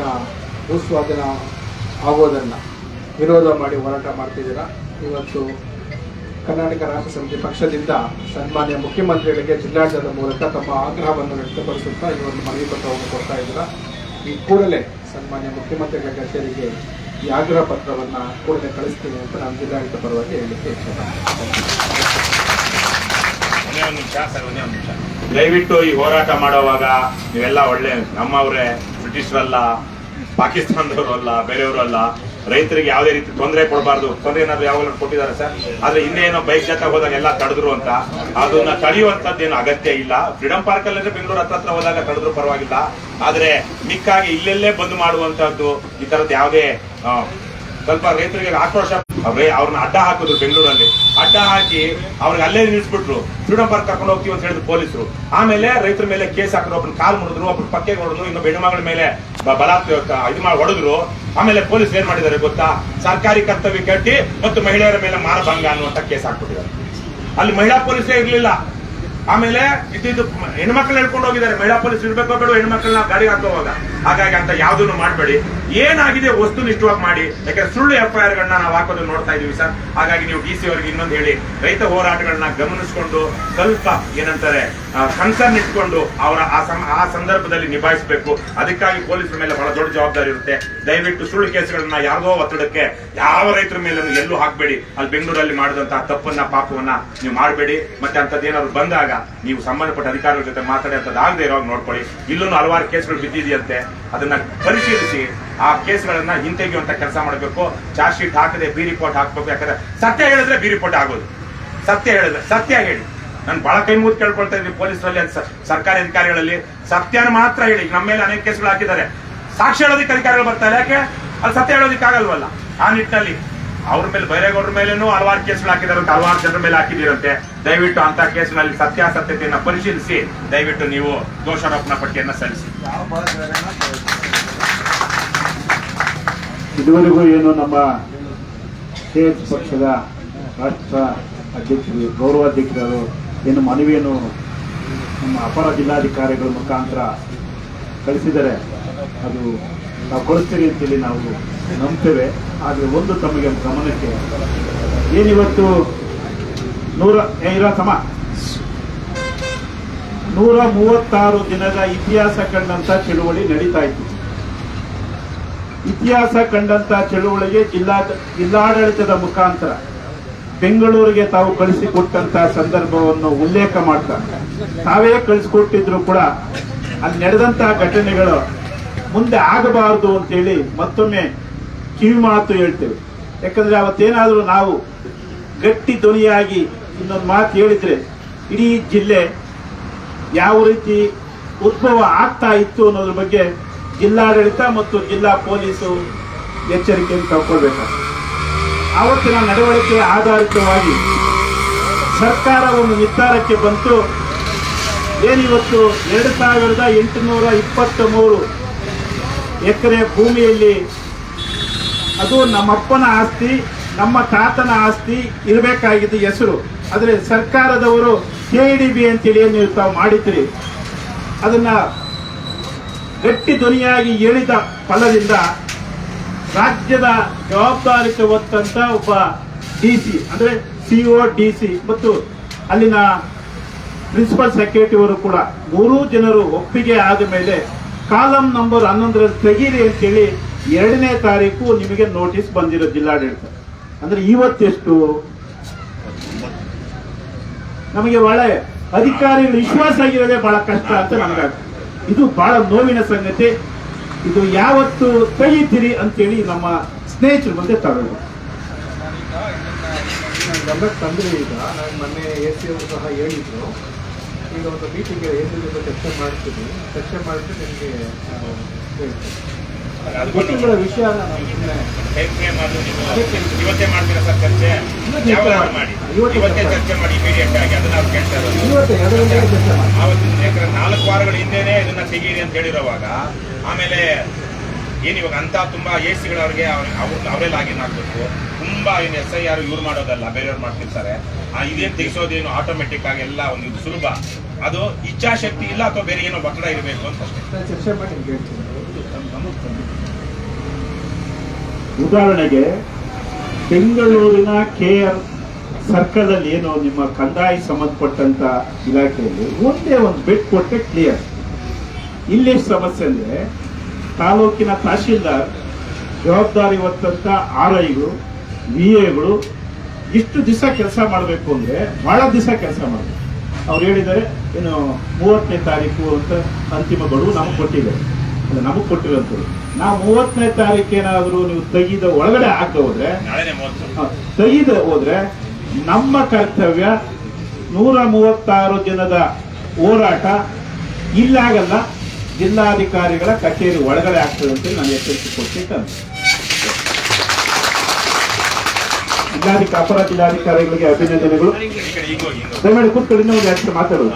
ಭೂಸ್ವಾಧೀನ ಆಗೋದನ್ನು ವಿರೋಧ ಮಾಡಿ ಹೋರಾಟ ಮಾಡ್ತಿದ್ದೀರಾ. ಇವತ್ತು ಕರ್ನಾಟಕ ರಾಷ್ಟ್ರ ಸಮಿತಿ ಪಕ್ಷದಿಂದ ಸನ್ಮಾನ್ಯ ಮುಖ್ಯಮಂತ್ರಿಗಳಿಗೆ ಜಿಲ್ಲಾಡಳಿತದ ಮೂಲಕ ತಮ್ಮ ಆಗ್ರಹವನ್ನು ವ್ಯಕ್ತಪಡಿಸುತ್ತಾ ಈ ಒಂದು ಮನವಿ ಪತ್ರವನ್ನು ಕೊಡ್ತಾ ಇದ್ದೀರಾ. ಈ ಕೂಡಲೇ ಸನ್ಮಾನ್ಯ ಮುಖ್ಯಮಂತ್ರಿಗಳ ಕಚೇರಿಗೆ ಈ ಆಗ್ರಹ ಪತ್ರವನ್ನು ಕೂಡಲೇ ಕಳಿಸ್ತೀನಿ ಅಂತ ನಾನು ಜಿಲ್ಲಾಡಳಿತ ಪರವಾಗಿ ಹೇಳಲಿಕ್ಕೆ ದಯವಿಟ್ಟು ಈ ಹೋರಾಟ ಮಾಡುವಾಗ ನೀವೆಲ್ಲ ಒಳ್ಳೆ ನಮ್ಮವರೇ, ಬ್ರಿಟಿಷರಲ್ಲ, ಪಾಕಿಸ್ತಾನದವರು ಅಲ್ಲ, ಬೇರೆಯವರು ಅಲ್ಲ. ರೈತರಿಗೆ ಯಾವುದೇ ರೀತಿ ತೊಂದರೆ ಕೊಡಬಾರ್ದು. ತೊಂದರೆ ಏನಾದ್ರು ಯಾವಾಗಲೂ ಕೊಟ್ಟಿದ್ದಾರೆ ಸರ್. ಆದ್ರೆ ಇನ್ನೇನೋ ಬೈಕ್ ಜೊತೆ ಹೋದಾಗ ಎಲ್ಲ ತಡೆದ್ರು ಅಂತ, ಅದನ್ನ ತಡೆಯುವಂತದ್ದೇನು ಅಗತ್ಯ ಇಲ್ಲ. ಫ್ರೀಡಂ ಪಾರ್ಕ್ ಅಲ್ಲಿ ಬೆಂಗಳೂರು ಹತ್ರ ಹೋದಾಗ ತಡೆದ್ರು ಪರವಾಗಿಲ್ಲ. ಆದ್ರೆ ಮಿಕ್ಕಾಗಿ ಇಲ್ಲೆಲ್ಲೇ ಬಂದ್ ಮಾಡುವಂತದ್ದು, ಈ ತರದ್ ಯಾವುದೇ ಸ್ವಲ್ಪ ರೈತರಿಗೆ ಆಕ್ರೋಶ. ಅವ್ರನ್ನ ಅಡ್ಡ ಹಾಕಿದ್ರು ಬೆಂಗಳೂರಲ್ಲಿ. ಅಡ್ಡ ಹಾಕಿ ಅವ್ರಿಗೆ ಅಲ್ಲೇ ನಿಲ್ಲಿಸ್ಬಿಟ್ರು. ಫ್ರೀಡಂ ಪಾರ್ಕ್ ಕರ್ಕೊಂಡು ಹೋಗ್ತೀವಿ ಅಂತ ಹೇಳಿದ್ರು ಪೊಲೀಸರು. ಆಮೇಲೆ ರೈತರ ಮೇಲೆ ಕೇಸ್ ಹಾಕಿದ್ರು. ಒಬ್ಬನ ಕಾಲ್ ಮುಡಿದ್ರು, ಒಬ್ಬನ ಪಕ್ಕೆ ಹೊಡೆದ್ರು, ಇನ್ನೊಬ್ಬ ಹೆಣ್ಣುಮಗಳ ಮೇಲೆ ಇದು ಮಾಡಿ ಹೊಡೆದ್ರು. ಆಮೇಲೆ ಪೊಲೀಸ್ ಏನ್ ಮಾಡಿದ್ದಾರೆ ಗೊತ್ತಾ? ಸರ್ಕಾರಿ ಕರ್ತವ್ಯ ಕಟ್ಟಿ ಮತ್ತು ಮಹಿಳೆಯರ ಮೇಲೆ ಮಾನಭಂಗ ಅನ್ನುವಂತ ಕೇಸ್ ಹಾಕ್ಬಿಟ್ಟಿದ್ದಾರೆ. ಅಲ್ಲಿ ಮಹಿಳಾ ಪೊಲೀಸೇ ಇರ್ಲಿಲ್ಲ. ಆಮೇಲೆ ಇದು ಹೆಣ್ಮಕ್ಳನ್ನ ಹೇಳ್ಕೊಂಡು ಹೋಗಿದ್ದಾರೆ. ಮಹಿಳಾ ಪೊಲೀಸ್ ಇರ್ಬೇಕೋ ಬೇಡ ಹೆಣ್ಮಕ್ಳನ್ನ ಗಾಡಿ ಹಾಕುವಾಗ. ಹಾಗಾಗಿ ಅಂತ ಯಾವ್ದನ್ನು ಮಾಡಬೇಡಿ. ಏನಾಗಿದೆ ವಸ್ತುನಿಷ್ಠವಾಗಿ ಮಾಡಿ. ಯಾಕಂದ್ರೆ ಸುಳ್ಳು FIR ಗಳನ್ನ ನಾವು ಹಾಕೋದು ನೋಡ್ತಾ ಇದೀವಿ ಸರ್. ಹಾಗಾಗಿ ನೀವು DC ಅವರಿಗೆ ಇನ್ನೊಂದು ಹೇಳಿ, ರೈತ ಹೋರಾಟಗಳನ್ನ ಗಮನಿಸಿಕೊಂಡು ಸ್ವಲ್ಪ ಏನಂತಾರೆ ಕನ್ಸರ್ನ್ ಇಟ್ಕೊಂಡು ಅವರ ಆ ಸಂದರ್ಭದಲ್ಲಿ ನಿಭಾಯಿಸಬೇಕು. ಅದಕ್ಕಾಗಿ ಪೊಲೀಸರ ಮೇಲೆ ಬಹಳ ದೊಡ್ಡ ಜವಾಬ್ದಾರಿ ಇರುತ್ತೆ. ದಯವಿಟ್ಟು ಸುಳ್ಳು ಕೇಸುಗಳನ್ನ ಯಾರ್ದೋ ಒತ್ತಡಕ್ಕೆ ಯಾವ ರೈತರ ಮೇಲೆ ಎಲ್ಲೂ ಹಾಕ್ಬೇಡಿ. ಅಲ್ಲಿ ಬೆಂಗಳೂರಲ್ಲಿ ಮಾಡಿದಂತಹ ತಪ್ಪನ್ನ ಪಾಪವನ್ನ ನೀವು ಮಾಡಬೇಡಿ. ಮತ್ತೆ ಅಂತದ್ದೇನಾದ್ರು ಬಂದಾಗ ನೀವು ಸಂಬಂಧಪಟ್ಟ ಅಧಿಕಾರಿಗಳ ಜೊತೆ ಮಾತಾಡಿ ಅಂತದ್ದಾಗದೆ ಇರೋವಾಗ ನೋಡ್ಕೊಳ್ಳಿ. ಇಲ್ಲೂ ಹಲವಾರು ಕೇಸುಗಳು ಬಿದ್ದಿದೆಯಂತೆ, ಅದನ್ನ ಪರಿಶೀಲಿಸಿ ಆ ಕೇಸ್ಗಳನ್ನ ಹಿಂತೆಗೆಯುವಂತ ಕೆಲಸ ಮಾಡಬೇಕು. ಚಾರ್ಜ್ ಶೀಟ್ ಹಾಕದೆ ಬಿ ರಿಪೋರ್ಟ್ ಹಾಕ್ಬೇಕು. ಯಾಕಂದ್ರೆ ಸತ್ಯ ಹೇಳಿದ್ರೆ ಬಿ ರಿಪೋರ್ಟ್ ಆಗೋದು. ಸತ್ಯ ಹೇಳಿದ್ರೆ ಸತ್ಯ ಹೇಳಿ. ನಾನು ಬಹಳ ಕೈ ಮುಗಿದು ಕೇಳ್ಕೊಳ್ತಾ ಇದ್ದೀನಿ ಪೊಲೀಸರಲ್ಲಿ, ಸರ್ಕಾರಿ ಅಧಿಕಾರಿಗಳಲ್ಲಿ ಸತ್ಯನ ಮಾತ್ರ ಹೇಳಿ. ನಮ್ಮ ಮೇಲೆ ಅನೇಕ ಕೇಸ್ಗಳು ಹಾಕಿದ್ದಾರೆ, ಸಾಕ್ಷಿ ಹೇಳೋದಕ್ಕೆ ಅಧಿಕಾರಿಗಳು ಬರ್ತಾರೆ. ಯಾಕೆ ಅಲ್ಲಿ ಸತ್ಯ ಹೇಳೋದಕ್ಕೆ ಆಗಲ್ವಲ್ಲ. ಆ ನಿಟ್ಟಿನಲ್ಲಿ ಅವ್ರ ಮೇಲೆ ಬೈರೇಗೌಡರ ಮೇಲೇನೂ ಹಲವಾರು ಕೇಸ್ಗಳು ಹಾಕಿದಾರಂತೆ, ಹಲವಾರು ಜನರ ಮೇಲೆ ಹಾಕಿದಿರಂತೆ. ದಯವಿಟ್ಟು ಅಂತ ಕೇಸ್ನಲ್ಲಿ ಸತ್ಯಾಸತ್ಯತೆಯನ್ನ ಪರಿಶೀಲಿಸಿ ದಯವಿಟ್ಟು ನೀವು ದೋಷಾರೋಪಣಾ ಪಟ್ಟಿಯನ್ನ ಸಲ್ಲಿಸಿ. ಇದುವರೆಗೂ ಏನು ನಮ್ಮ KS ಪಕ್ಷದ ರಾಷ್ಟ್ರ ಅಧ್ಯಕ್ಷರು, ಗೌರವಾಧ್ಯಕ್ಷರು ಏನು ಮನವಿಯನ್ನು ನಮ್ಮ ಅಪರ ಜಿಲ್ಲಾಧಿಕಾರಿಗಳ ಮುಖಾಂತರ ಕಳಿಸಿದರೆ ಅದು ನಾವು ಕಳಿಸ್ತೀರಿ ಅಂತೇಳಿ ನಾವು ನಂಬ್ತೇವೆ. ಆದರೆ ಒಂದು ತಮಗೆ ಗಮನಕ್ಕೆ, ಏನಿವತ್ತು 136 ದಿನದ ಇತಿಹಾಸ ಕಂಡಂತ ಚಳುವಳಿ ನಡೀತಾ ಇತ್ತು. ಇತಿಹಾಸ ಕಂಡಂತ ಚಳುವಳಿಗೆ ಜಿಲ್ಲಾಡಳಿತದ ಮುಖಾಂತರ ಬೆಂಗಳೂರಿಗೆ ತಾವು ಕಳಿಸಿಕೊಟ್ಟಂತಹ ಸಂದರ್ಭವನ್ನು ಉಲ್ಲೇಖ ಮಾಡ್ತಾ, ತಾವೇ ಕಳಿಸಿಕೊಟ್ಟಿದ್ರು ಕೂಡ ಅಲ್ಲಿ ನಡೆದಂತಹ ಘಟನೆಗಳು ಮುಂದೆ ಆಗಬಾರದು ಅಂತೇಳಿ ಮತ್ತೊಮ್ಮೆ ಕಿವಿ ಮಾತು ಹೇಳ್ತೇವೆ. ಯಾಕಂದ್ರೆ ಅವತ್ತೇನಾದ್ರೂ ನಾವು ಗಟ್ಟಿ ಧ್ವನಿಯಾಗಿ ಇನ್ನೊಂದು ಮಾತು ಹೇಳಿದ್ರೆ ಇಡೀ ಜಿಲ್ಲೆ ಯಾವ ರೀತಿ ಉದ್ಭವ ಆಗ್ತಾ ಇತ್ತು ಅನ್ನೋದ್ರ ಬಗ್ಗೆ ಜಿಲ್ಲಾಡಳಿತ ಮತ್ತು ಜಿಲ್ಲಾ ಪೊಲೀಸು ಎಚ್ಚರಿಕೆಯನ್ನು ತಗೊಳ್ಬೇಕಾಗ್ತದೆ. ಆವತ್ತಿನ ನಡವಳಿಕೆ ಆಧಾರಿತವಾಗಿ ಸರ್ಕಾರ ಒಂದು ನಿರ್ಧಾರಕ್ಕೆ ಬಂತು. ಏನಿವತ್ತು 2823 ಎಕರೆ ಭೂಮಿಯಲ್ಲಿ ಅದು ನಮ್ಮಪ್ಪನ ಆಸ್ತಿ, ನಮ್ಮ ತಾತನ ಆಸ್ತಿ ಇರಬೇಕಾಗಿದ್ದು ಹೆಸರು. ಆದರೆ ಸರ್ಕಾರದವರು KDB ಅಂತೇಳಿ ನೀವು ತಾವು ಮಾಡಿದ್ರಿ, ಅದನ್ನ ಗಟ್ಟಿ ಧ್ವನಿಯಾಗಿ ಹೇಳಿದ ಫಲದಿಂದ ರಾಜ್ಯದ ಜವಾಬ್ದಾರಿತ ಹೊತ್ತಂತ ಒಬ್ಬ DC ಅಂದ್ರೆ CO DC ಮತ್ತು ಅಲ್ಲಿನ ಪ್ರಿನ್ಸಿಪಲ್ ಸೆಕ್ರೆಟರಿ ಅವರು ಕೂಡ 3 ಜನರು ಒಪ್ಪಿಗೆ ಆದ ಮೇಲೆ ಕಾಲಂ ನಂಬರ್ 11ರಲ್ಲಿ ತೆಗೀರಿ ಅಂತೇಳಿ 2ನೇ ತಾರೀಕು ನಿಮಗೆ ನೋಟಿಸ್ ಬಂದಿರೋ ಜಿಲ್ಲಾಡಳಿತ. ಅಂದ್ರೆ ಇವತ್ತೆಷ್ಟು ನಮಗೆ ಒಳ್ಳೆ ಅಧಿಕಾರಿಗಳು ವಿಶ್ವಾಸ ಆಗಿರೋದೇ ಬಹಳ ಕಷ್ಟ ಅಂತ ನಮಗಾಗ್ತದೆ. ಇದು ಬಹಳ ನೋವಿನ ಸಂಗತಿ. ಇದು ಯಾವತ್ತು ತೆಗಿತೀರಿ ಅಂತೇಳಿ ನಮ್ಮ ಸ್ನೇಹಿತರು ಮುಂದೆ ತಗೊಳ್ಳಿ. ಗಮನಕ್ಕೆ ತಂದ್ರೆ ಈಗ ನಾನು ಮೊನ್ನೆ AC ಅವರು ಸಹ ಹೇಳಿದ್ರು, ಈಗ ಒಂದು ಮೀಟಿಂಗ್ AC ಚರ್ಚೆ ಮಾಡ್ತೀವಿ, ಚರ್ಚೆ ಮಾಡಿದ್ರೆ ನಿಮಗೆ ಗೊತ್ತಿಲ್ಲ ವಿಷಯನ ನಾನು ಸುಮ್ಮನೆ ಇವತ್ತೇ ಮಾಡ್ತೀರಾ ಸರ್ ಚರ್ಚೆ? ಮಾಡಿ ಇವತ್ತೇ ಚರ್ಚೆ ಮಾಡಿ ಇಮಿಡಿಯೇಟ್ ಆಗಿ. ಅದನ್ನ ನಾವು ಕೇಳ್ತಾ ಇರೋದು ಆವತ್ತಿನ 4 ವಾರಗಳ ಹಿಂದೆನೆ ಇದನ್ನ ತೆಗೀರಿ ಅಂತ ಹೇಳಿರೋವಾಗ, ಆಮೇಲೆ ಏನಿವಾಗ ಅಂತ ತುಂಬಾ AC-ಗಳವ್ರಿಗೆ ಅವರೇ ಲಾಗಿನ್ ಆಗ್ಬೇಕು. ತುಂಬಾ ಏನು SIR ಇವ್ರು ಮಾಡೋದಲ್ಲ, ಬೇರೆಯವ್ರು ಮಾಡ್ತಿರ್ತಾರೆ. ಇದೇನು ತೆಗಿಸೋದೇನು ಆಟೋಮೆಟಿಕ್ ಆಗಿ ಎಲ್ಲ ಒಂದು ಸುಲಭ. ಅದು ಇಚ್ಛಾಶಕ್ತಿ ಇಲ್ಲ ಅಥವಾ ಬೇರೆ ಏನೋ ಒತ್ತಡ ಇರಬೇಕು ಅಂತ ಅಷ್ಟೇ. ಚರ್ಚೆ ಮಾಡಿ ಹೇಳ್ತೀನಿ. ಉದಾಹರಣೆಗೆ ಬೆಂಗಳೂರಿನ KR ಸರ್ಕಲ್ ಅಲ್ಲಿ ಏನು ನಿಮ್ಮ ಕಂದಾಯ ಸಂಬಂಧಪಟ್ಟಂತ ಇಲಾಖೆಯಲ್ಲಿ ಒಂದೇ ಒಂದು ಬೆಡ್ ಕೊಟ್ಟರೆ ಕ್ಲಿಯರ್. ಇಲ್ಲಿ ಸಮಸ್ಯೆ ಅಂದ್ರೆ ತಾಲೂಕಿನ ತಹಶೀಲ್ದಾರ್ ಜವಾಬ್ದಾರಿ ಹೊತ್ತಂತ RIಗಳು VAಗಳು ಇಷ್ಟು ದಿವಸ ಕೆಲಸ ಮಾಡಬೇಕು ಅಂದ್ರೆ ಬಹಳ ದಿವಸ ಕೆಲಸ ಮಾಡಬೇಕು. ಅವ್ರು ಹೇಳಿದ್ದಾರೆ ಏನು 30ನೇ ತಾರೀಕು ಅಂತ ಅಂತಿಮ ಗಡುವು ನಮಗೆ ಕೊಟ್ಟಿದ್ದಾರೆ. ನಮಗೆ ಕೊಟ್ಟಿರೋಂಥದ್ದು ನಾವು 30ನೇ ತಾರೀಕೇನಾದ್ರೂ ನೀವು ತೆಗೆದ ಒಳಗಡೆ ಆಗದೆ ಹೋದ್ರೆ, ತೆಗೆದ ಹೋದ್ರೆ ನಮ್ಮ ಕರ್ತವ್ಯ 136 ಜನದ ಹೋರಾಟ ಇಲ್ಲಾಗಲ್ಲ, ಜಿಲ್ಲಾಧಿಕಾರಿಗಳ ಕಚೇರಿ ಒಳಗಡೆ ಆಗ್ತದೆ ಅಂತ ನಾನು ಎಚ್ಚರಿಕೆ ಕೊಡ್ತಿದ್ದೆ. ಅಪರ ಜಿಲ್ಲಾಧಿಕಾರಿಗಳಿಗೆ ಅಭಿನಂದನೆಗಳು. ದಯಮಾಡಿ ಕೂತ್ಕೊಳ್ಳಿ, ಒಂದು ಮಾತಾಡೋದು.